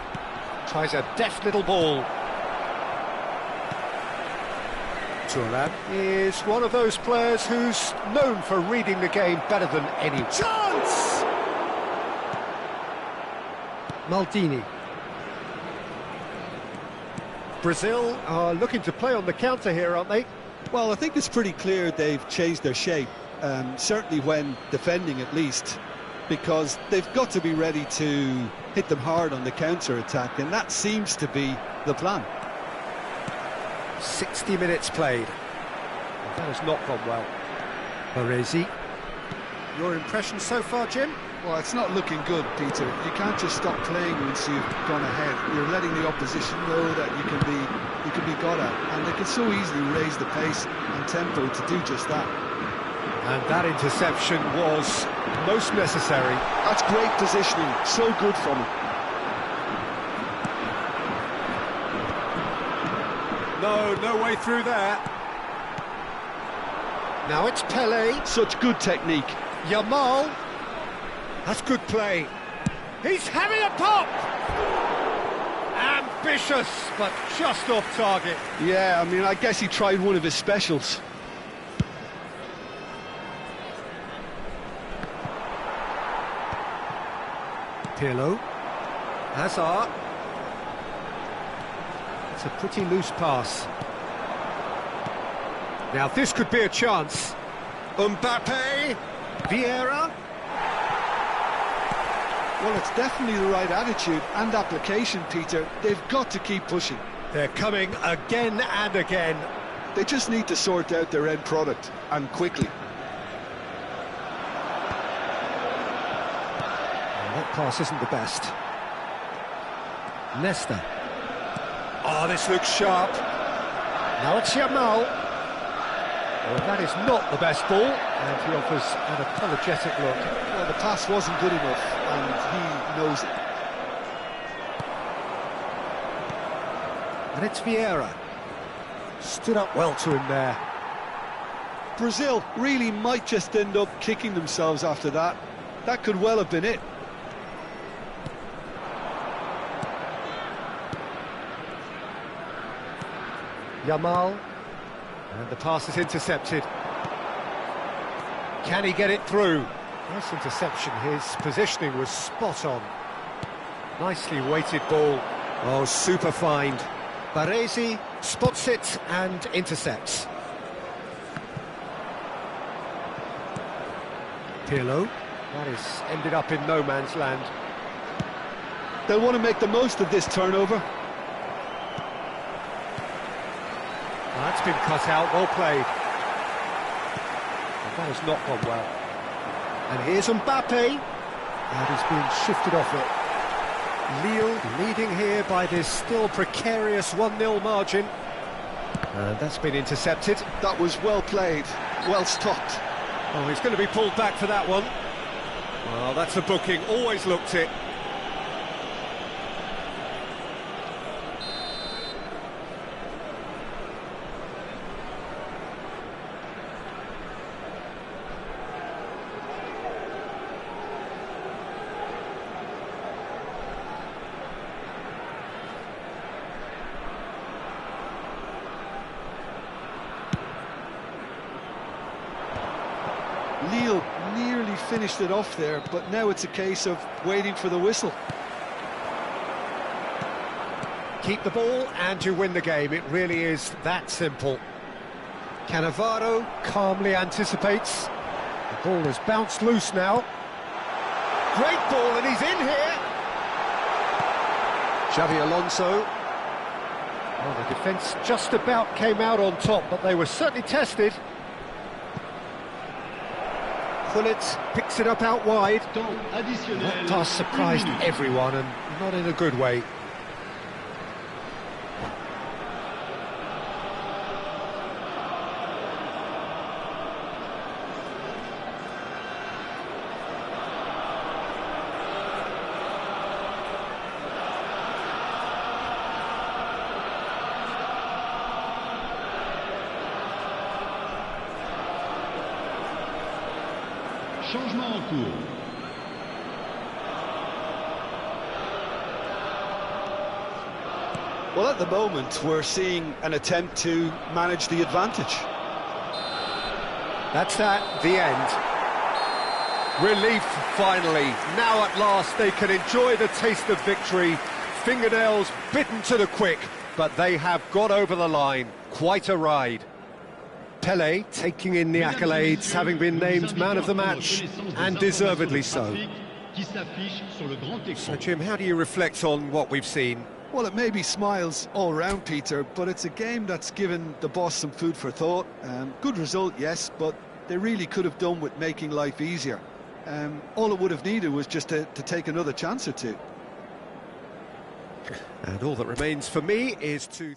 Tries a deft little ball. Thuram is one of those players who's known for reading the game better than anyone. Chance! Maldini. Brazil are looking to play on the counter here, aren't they? Well, I think it's pretty clear they've changed their shape, certainly when defending at least, because they've got to be ready to hit them hard on the counter-attack, and that seems to be the plan. 60 minutes played. Well, that has not gone well. Baresi. Your impression so far, Jim? Well, it's not looking good, Peter. You can't just stop playing once you've gone ahead. You're letting the opposition know that you can be got at, and they can so easily raise the pace and tempo to do just that. And that interception was most necessary. That's great positioning, so good from him. No way through there. Now it's Pele. Such good technique. Yamal. That's good play. He's having a pop! Ambitious, but just off target. Yeah, I mean, I guess he tried one of his specials. Pirlo. Hazard. It's a pretty loose pass. Now this could be a chance. Mbappe. Vieira. Well, it's definitely the right attitude and application, Peter. They've got to keep pushing. They're coming again and again. They just need to sort out their end product, and quickly. That pass isn't the best. Nesta. Oh, this looks sharp. Now it's Yamal. Well, that is not the best ball, and he offers an apologetic look. Well, the pass wasn't good enough, and he knows it. And it's Vieira. Stood up well to him there. Brazil really might just end up kicking themselves after that. That could well have been it. Yamal, and the pass is intercepted. Can he get it through? Nice interception, his positioning was spot on. Nicely weighted ball. Oh, super find. Baresi spots it and intercepts. Pirlo, that is ended up in no man's land. They'll want to make the most of this turnover. That's been cut out, well played. And that has not gone well. And here's Mbappe. And he's been shifted off it. Lille leading here by this still precarious 1-0 margin. And that's been intercepted. That was well played, well stopped. Oh, he's going to be pulled back for that one. Well, that's a booking, always looked it. Lille nearly finished it off there, but now it's a case of waiting for the whistle. Keep the ball and you win the game. It really is that simple. Cannavaro calmly anticipates. The ball has bounced loose now. Great ball, and he's in here. Xavi Alonso. Well, the defence just about came out on top, but they were certainly tested. Gullit picks it up out wide. That pass surprised everyone, and not in a good way. Changement en cours. Well, at the moment, we're seeing an attempt to manage the advantage. That's that, the end. Relief, finally. Now at last they can enjoy the taste of victory. Fingernails bitten to the quick, but they have got over the line. Quite a ride. Pelé taking in the accolades, having been named man of the match, and deservedly so. So, Jim, how do you reflect on what we've seen? Well, it may be smiles all round, Peter, but it's a game that's given the boss some food for thought. Good result, yes, but they really could have done with making life easier. All it would have needed was just to take another chance or two. And all that remains for me is to...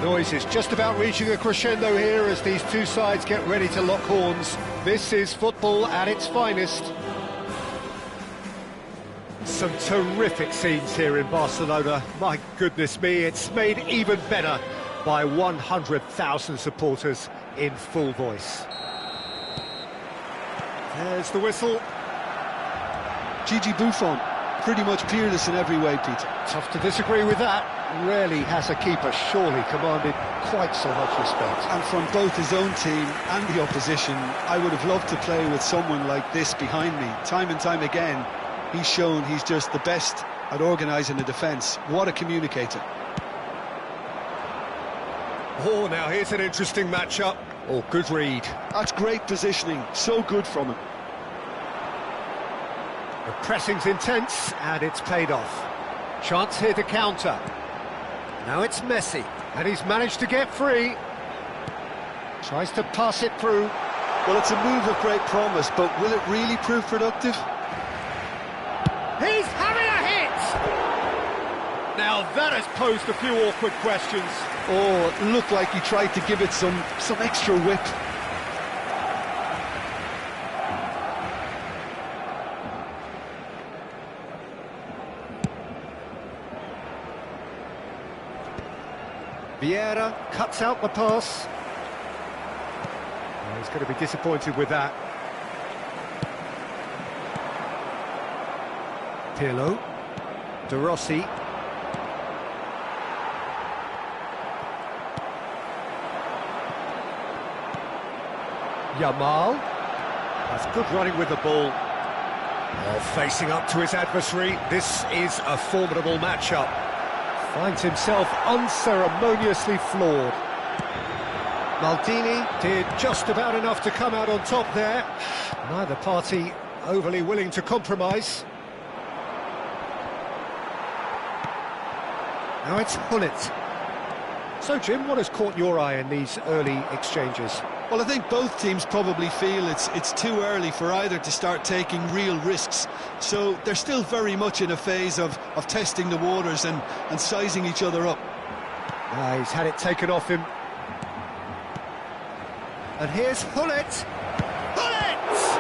Noise is just about reaching a crescendo here as these two sides get ready to lock horns. This is football at its finest. Some terrific scenes here in Barcelona. My goodness me, it's made even better by 100,000 supporters in full voice. There's the whistle. Gigi Buffon, pretty much peerless in every way, Peter. Tough to disagree with that. Rarely has a keeper surely commanded quite so much respect. And from both his own team and the opposition, I would have loved to play with someone like this behind me. Time and time again, he's shown he's just the best at organising a defence. What a communicator. Oh, now here's an interesting matchup. Oh, good read. That's great positioning, so good from him. The pressing's intense, and it's paid off. Chance here to counter. Now it's Messi, and he's managed to get free. Tries to pass it through. Well, it's a move of great promise, but will it really prove productive? He's having a hit! Now that has posed a few awkward questions. Oh, it looked like he tried to give it some extra whip. Vieira cuts out the pass. Oh, he's going to be disappointed with that. Pirlo. De Rossi. Yamal. That's good running with the ball. Oh, facing up to his adversary. This is a formidable matchup. Finds himself unceremoniously floored. Maldini did just about enough to come out on top there. Neither party overly willing to compromise. Now it's Hullet. So, Jim, what has caught your eye in these early exchanges? Well, I think both teams probably feel it's too early for either to start taking real risks. So they're still very much in a phase of testing the waters and sizing each other up. He's had it taken off him. And here's Hullet. Hullet!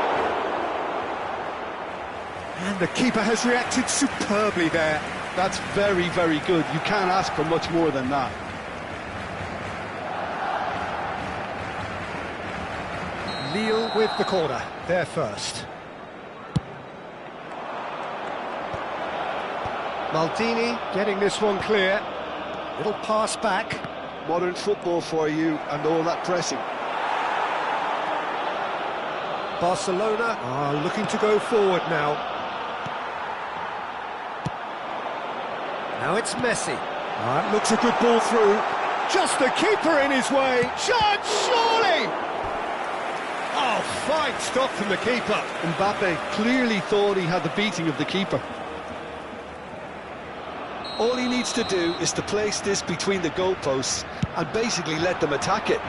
And the keeper has reacted superbly there. That's very, very good. You can't ask for much more than that. Lille with the corner, they're first. Maldini getting this one clear. Little pass back. Modern football for you and all that pressing. Barcelona are looking to go forward now. Now it's Messi. That looks a good ball through. Just the keeper in his way. Chance, surely! Oh, fine stop from the keeper. Mbappe clearly thought he had the beating of the keeper. All he needs to do is to place this between the goalposts and basically let them attack it.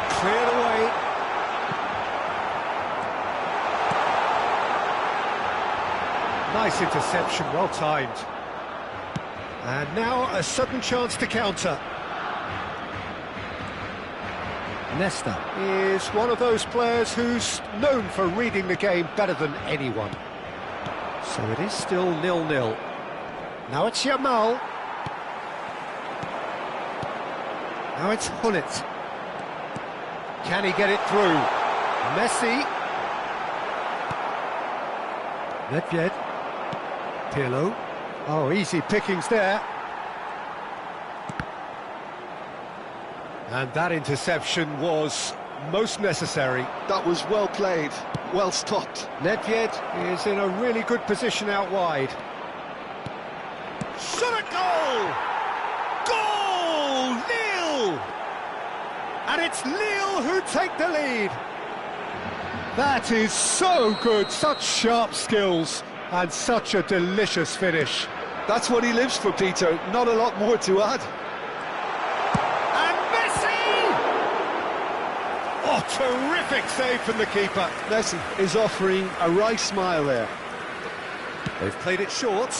Cleared away. Nice interception, well timed. And now a sudden chance to counter. Nesta is one of those players who's known for reading the game better than anyone. So it is still 0-0. Now it's Yamal. Now it's Hullet. Can he get it through? Messi. Nedved. Pirlo. Oh, easy pickings there. And that interception was most necessary. That was well played, well stopped. Nedved is in a really good position out wide. Shot a goal! Goal! Lille! And it's Lille who take the lead. That is so good, such sharp skills and such a delicious finish. That's what he lives for, Peter, not a lot more to add. Oh, terrific save from the keeper. Messi is offering a wry smile there. They've played it short.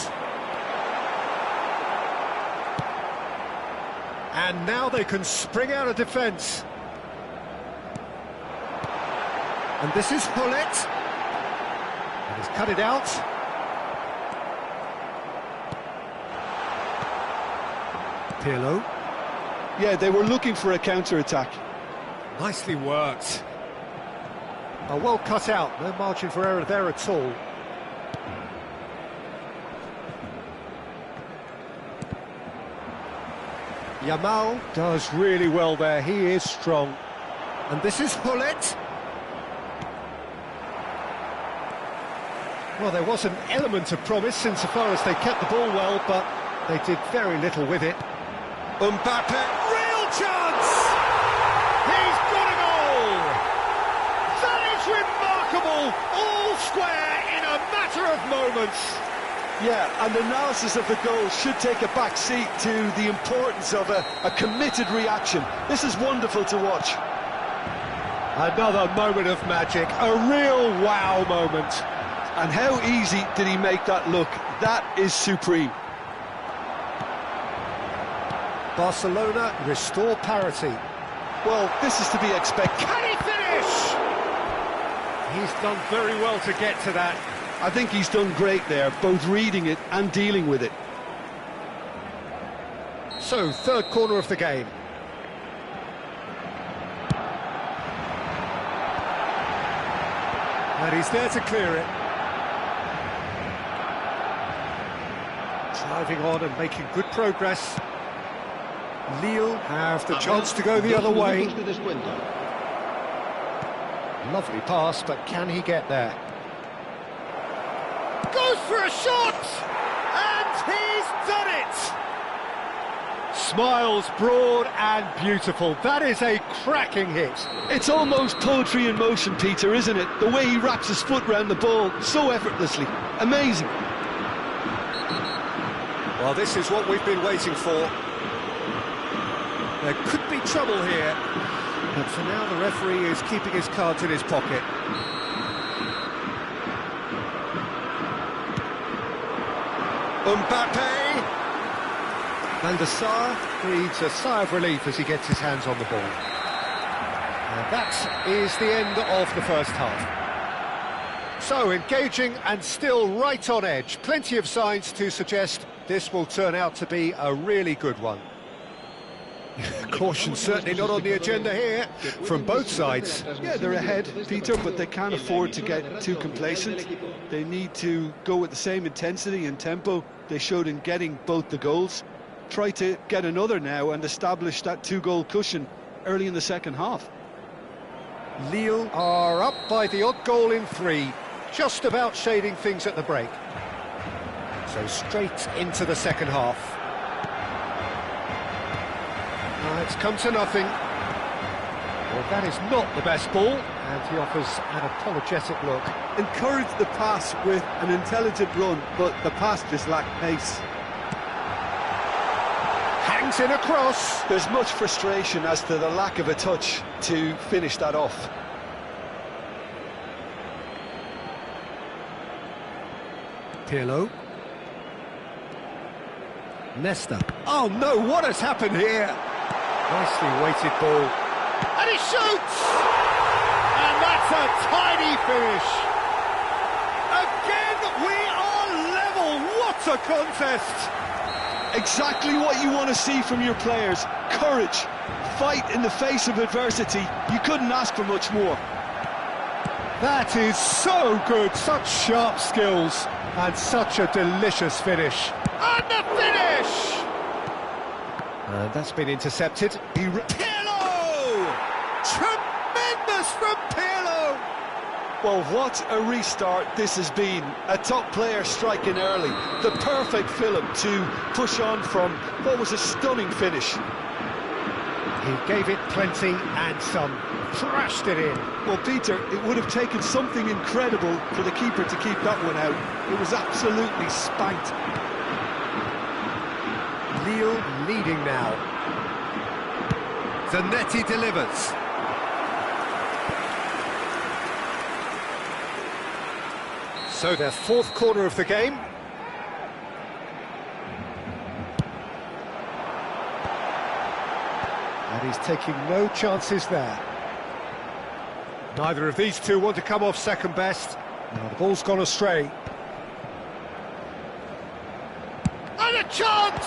And now they can spring out of defence. And this is Hullet. And he's cut it out. Pirlo. Yeah, they were looking for a counter-attack. Nicely worked. Oh, well cut out. No margin for error there at all. Yamal does really well there. He is strong. And this is Hullet. Well, there was an element of promise insofar as they kept the ball well, but they did very little with it. Mbappe, real chance! He's got a goal! That is remarkable! All square in a matter of moments. Yeah, and analysis of the goal should take a back seat to the importance of a committed reaction. This is wonderful to watch. Another moment of magic, a real wow moment. And how easy did he make that look? That is supreme. Barcelona restore parity. Well, this is to be expected. Can he finish? He's done very well to get to that. I think he's done great there, both reading it and dealing with it. So, third corner of the game. And he's there to clear it. Driving on and making good progress. Lille have the chance to go the other way. Lovely pass, but can he get there? Goes for a shot! And he's done it! Smiles broad and beautiful. That is a cracking hit. It's almost poetry in motion, Peter, isn't it? The way he wraps his foot round the ball so effortlessly. Amazing. Well, this is what we've been waiting for. There could be trouble here, but for now the referee is keeping his cards in his pocket. Mbappe! Van der Sar breathes a sigh of relief as he gets his hands on the ball. And that is the end of the first half. So, engaging and still right on edge. Plenty of signs to suggest this will turn out to be a really good one. Caution certainly not on the agenda here from both sides. Yeah, they're ahead, Peter, but they can't afford to get too complacent. They need to go with the same intensity and tempo they showed in getting both the goals. Try to get another now and establish that two-goal cushion early in the second half. Lille are up by the odd goal in 3, just about shading things at the break. So straight into the second half. It's come to nothing. Well, that is not the best ball, and he offers an apologetic look. Encourage the pass with an intelligent run, but the pass just lacked pace. Hangs in a cross. There's much frustration as to the lack of a touch to finish that off. Pirlo. Nesta. Oh no, what has happened here? Nicely weighted ball. And he shoots! And that's a tidy finish. Again, we are level. What a contest! Exactly what you want to see from your players. Courage. Fight in the face of adversity. You couldn't ask for much more. That is so good. Such sharp skills. And such a delicious finish. And the finish! And that's been intercepted. Pirlo! Tremendous from Pirlo! Well, what a restart this has been. A top player striking early. The perfect fillip to push on from what was a stunning finish. He gave it plenty and some. Thrashed it in. Well, Peter, it would have taken something incredible for the keeper to keep that one out. It was absolutely spanked. Lille leading now. Zanetti delivers. So their fourth corner of the game. He's taking no chances there. Neither of these two want to come off second best. Now the ball's gone astray. And a chance!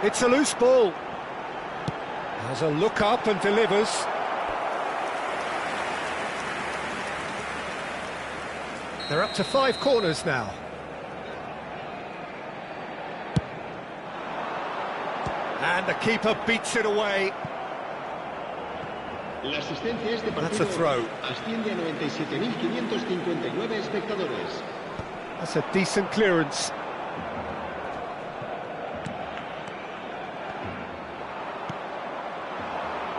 It's a loose ball. Has a look up and delivers. They're up to 5 corners now. And the keeper beats it away. La asistencia a este That's a throw. asciende a 97.559 espectadores. That's a decent clearance.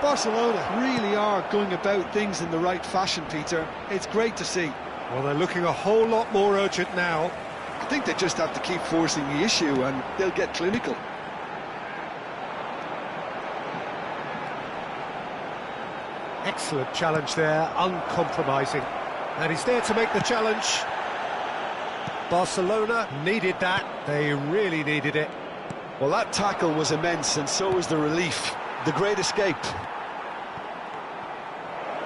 Barcelona really are going about things in the right fashion, Peter. It's great to see. Well, they're looking a whole lot more urgent now. I think they just have to keep forcing the issue and they'll get clinical. Excellent challenge there, uncompromising. And he's there to make the challenge. Barcelona needed that. They really needed it. Well, that tackle was immense, and so was the relief. The great escape.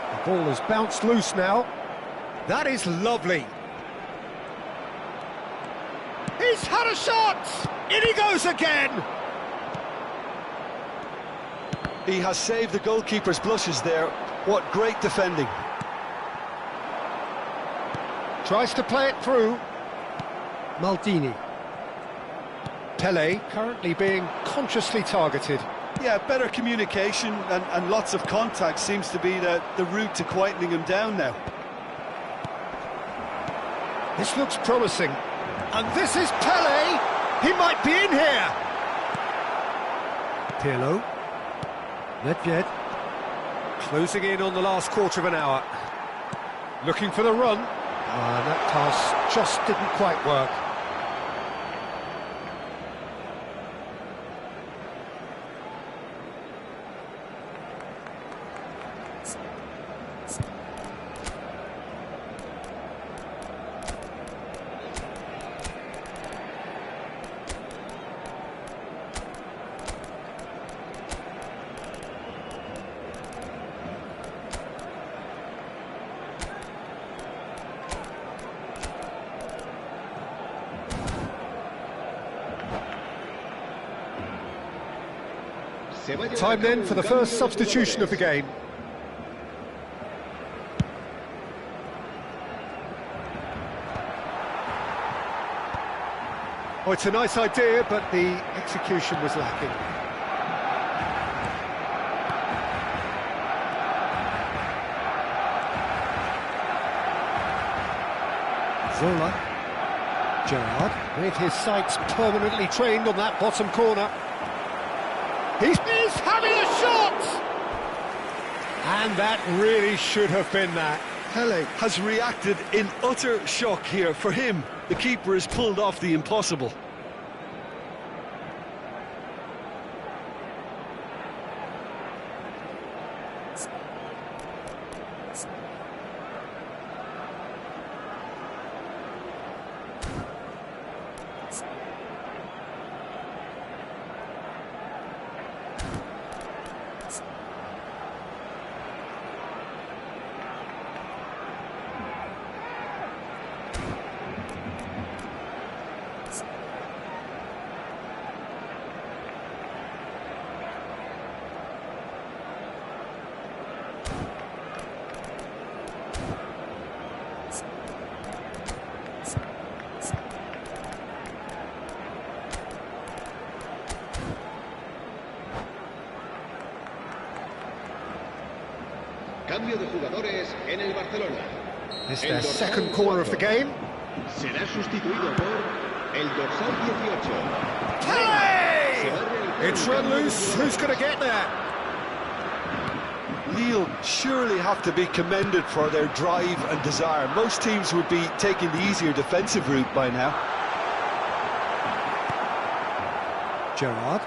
The ball has bounced loose now. That is lovely. He's had a shot! In he goes again! He has saved the goalkeeper's blushes there. What great defending. Tries to play it through. Maldini. Pele currently being consciously targeted. Yeah, better communication and lots of contact seems to be the route to quietening him down now. This looks promising. And this is Pele! He might be in here! Pirlo. Nedved. Closing in on the last quarter of an hour. Looking for the run. And that pass just didn't quite work. Time then for the first substitution of the game. Oh, it's a nice idea, but the execution was lacking. Zola. Gerrard, with his sights permanently trained on that bottom corner. He's having a shot! And that really should have been that. Pele has reacted in utter shock here. For him, the keeper has pulled off the impossible. Cambio de jugadores en el Barcelona. It's their second corner of the game. Será sustituido por el dorsal 18. Pele! It's run loose. Who's going to get there? Lille surely have to be commended for their drive and desire. Most teams would be taking the easier defensive route by now. Gerrard.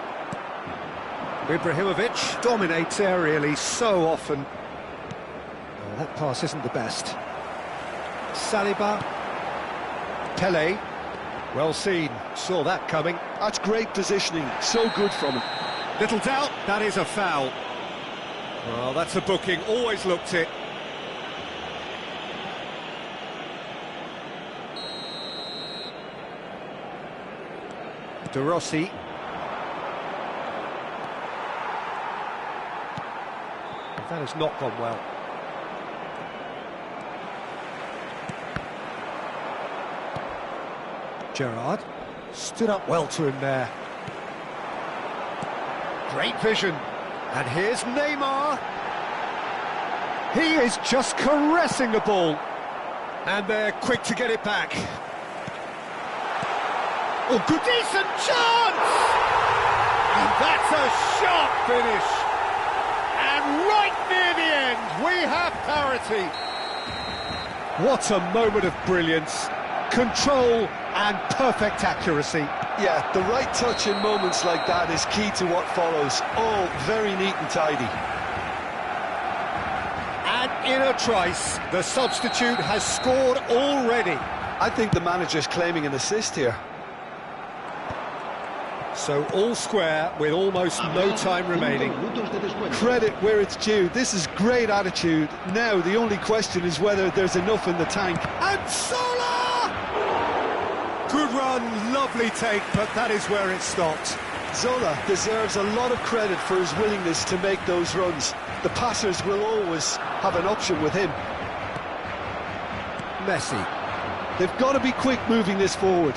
Ibrahimovic dominates aerially so often. Oh, that pass isn't the best. Saliba. Pele. Well seen. Saw that coming. That's great positioning. So good from him. Little doubt, that is a foul. Well, that's a booking, always looked it. De Rossi. That has not gone well. Gerrard stood up well to him there. Great vision. And here's Neymar. He is just caressing the ball. And they're quick to get it back. Oh, good, decent chance! And that's a sharp finish. And right near the end, we have parity. What a moment of brilliance. Control and perfect accuracy. Yeah, the right touch in moments like that is key to what follows. All very neat and tidy. And in a trice, the substitute has scored already. I think the manager's claiming an assist here. So all square with almost no time remaining. Credit where it's due. This is great attitude. Now the only question is whether there's enough in the tank. And Sola! Good run, lovely take, but that is where it stopped. Zola deserves a lot of credit for his willingness to make those runs. The passers will always have an option with him. Messi. They've got to be quick moving this forward.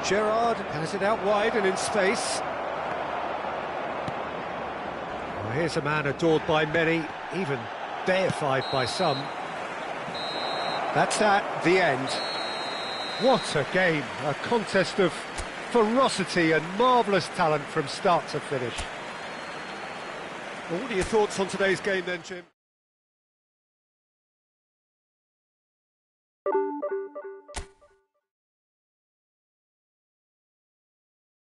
Gerrard has it out wide and in space. Well, here's a man adored by many, even deified by some. That's that, the end. What a game, a contest of ferocity and marvellous talent from start to finish. Well, what are your thoughts on today's game then, Jim?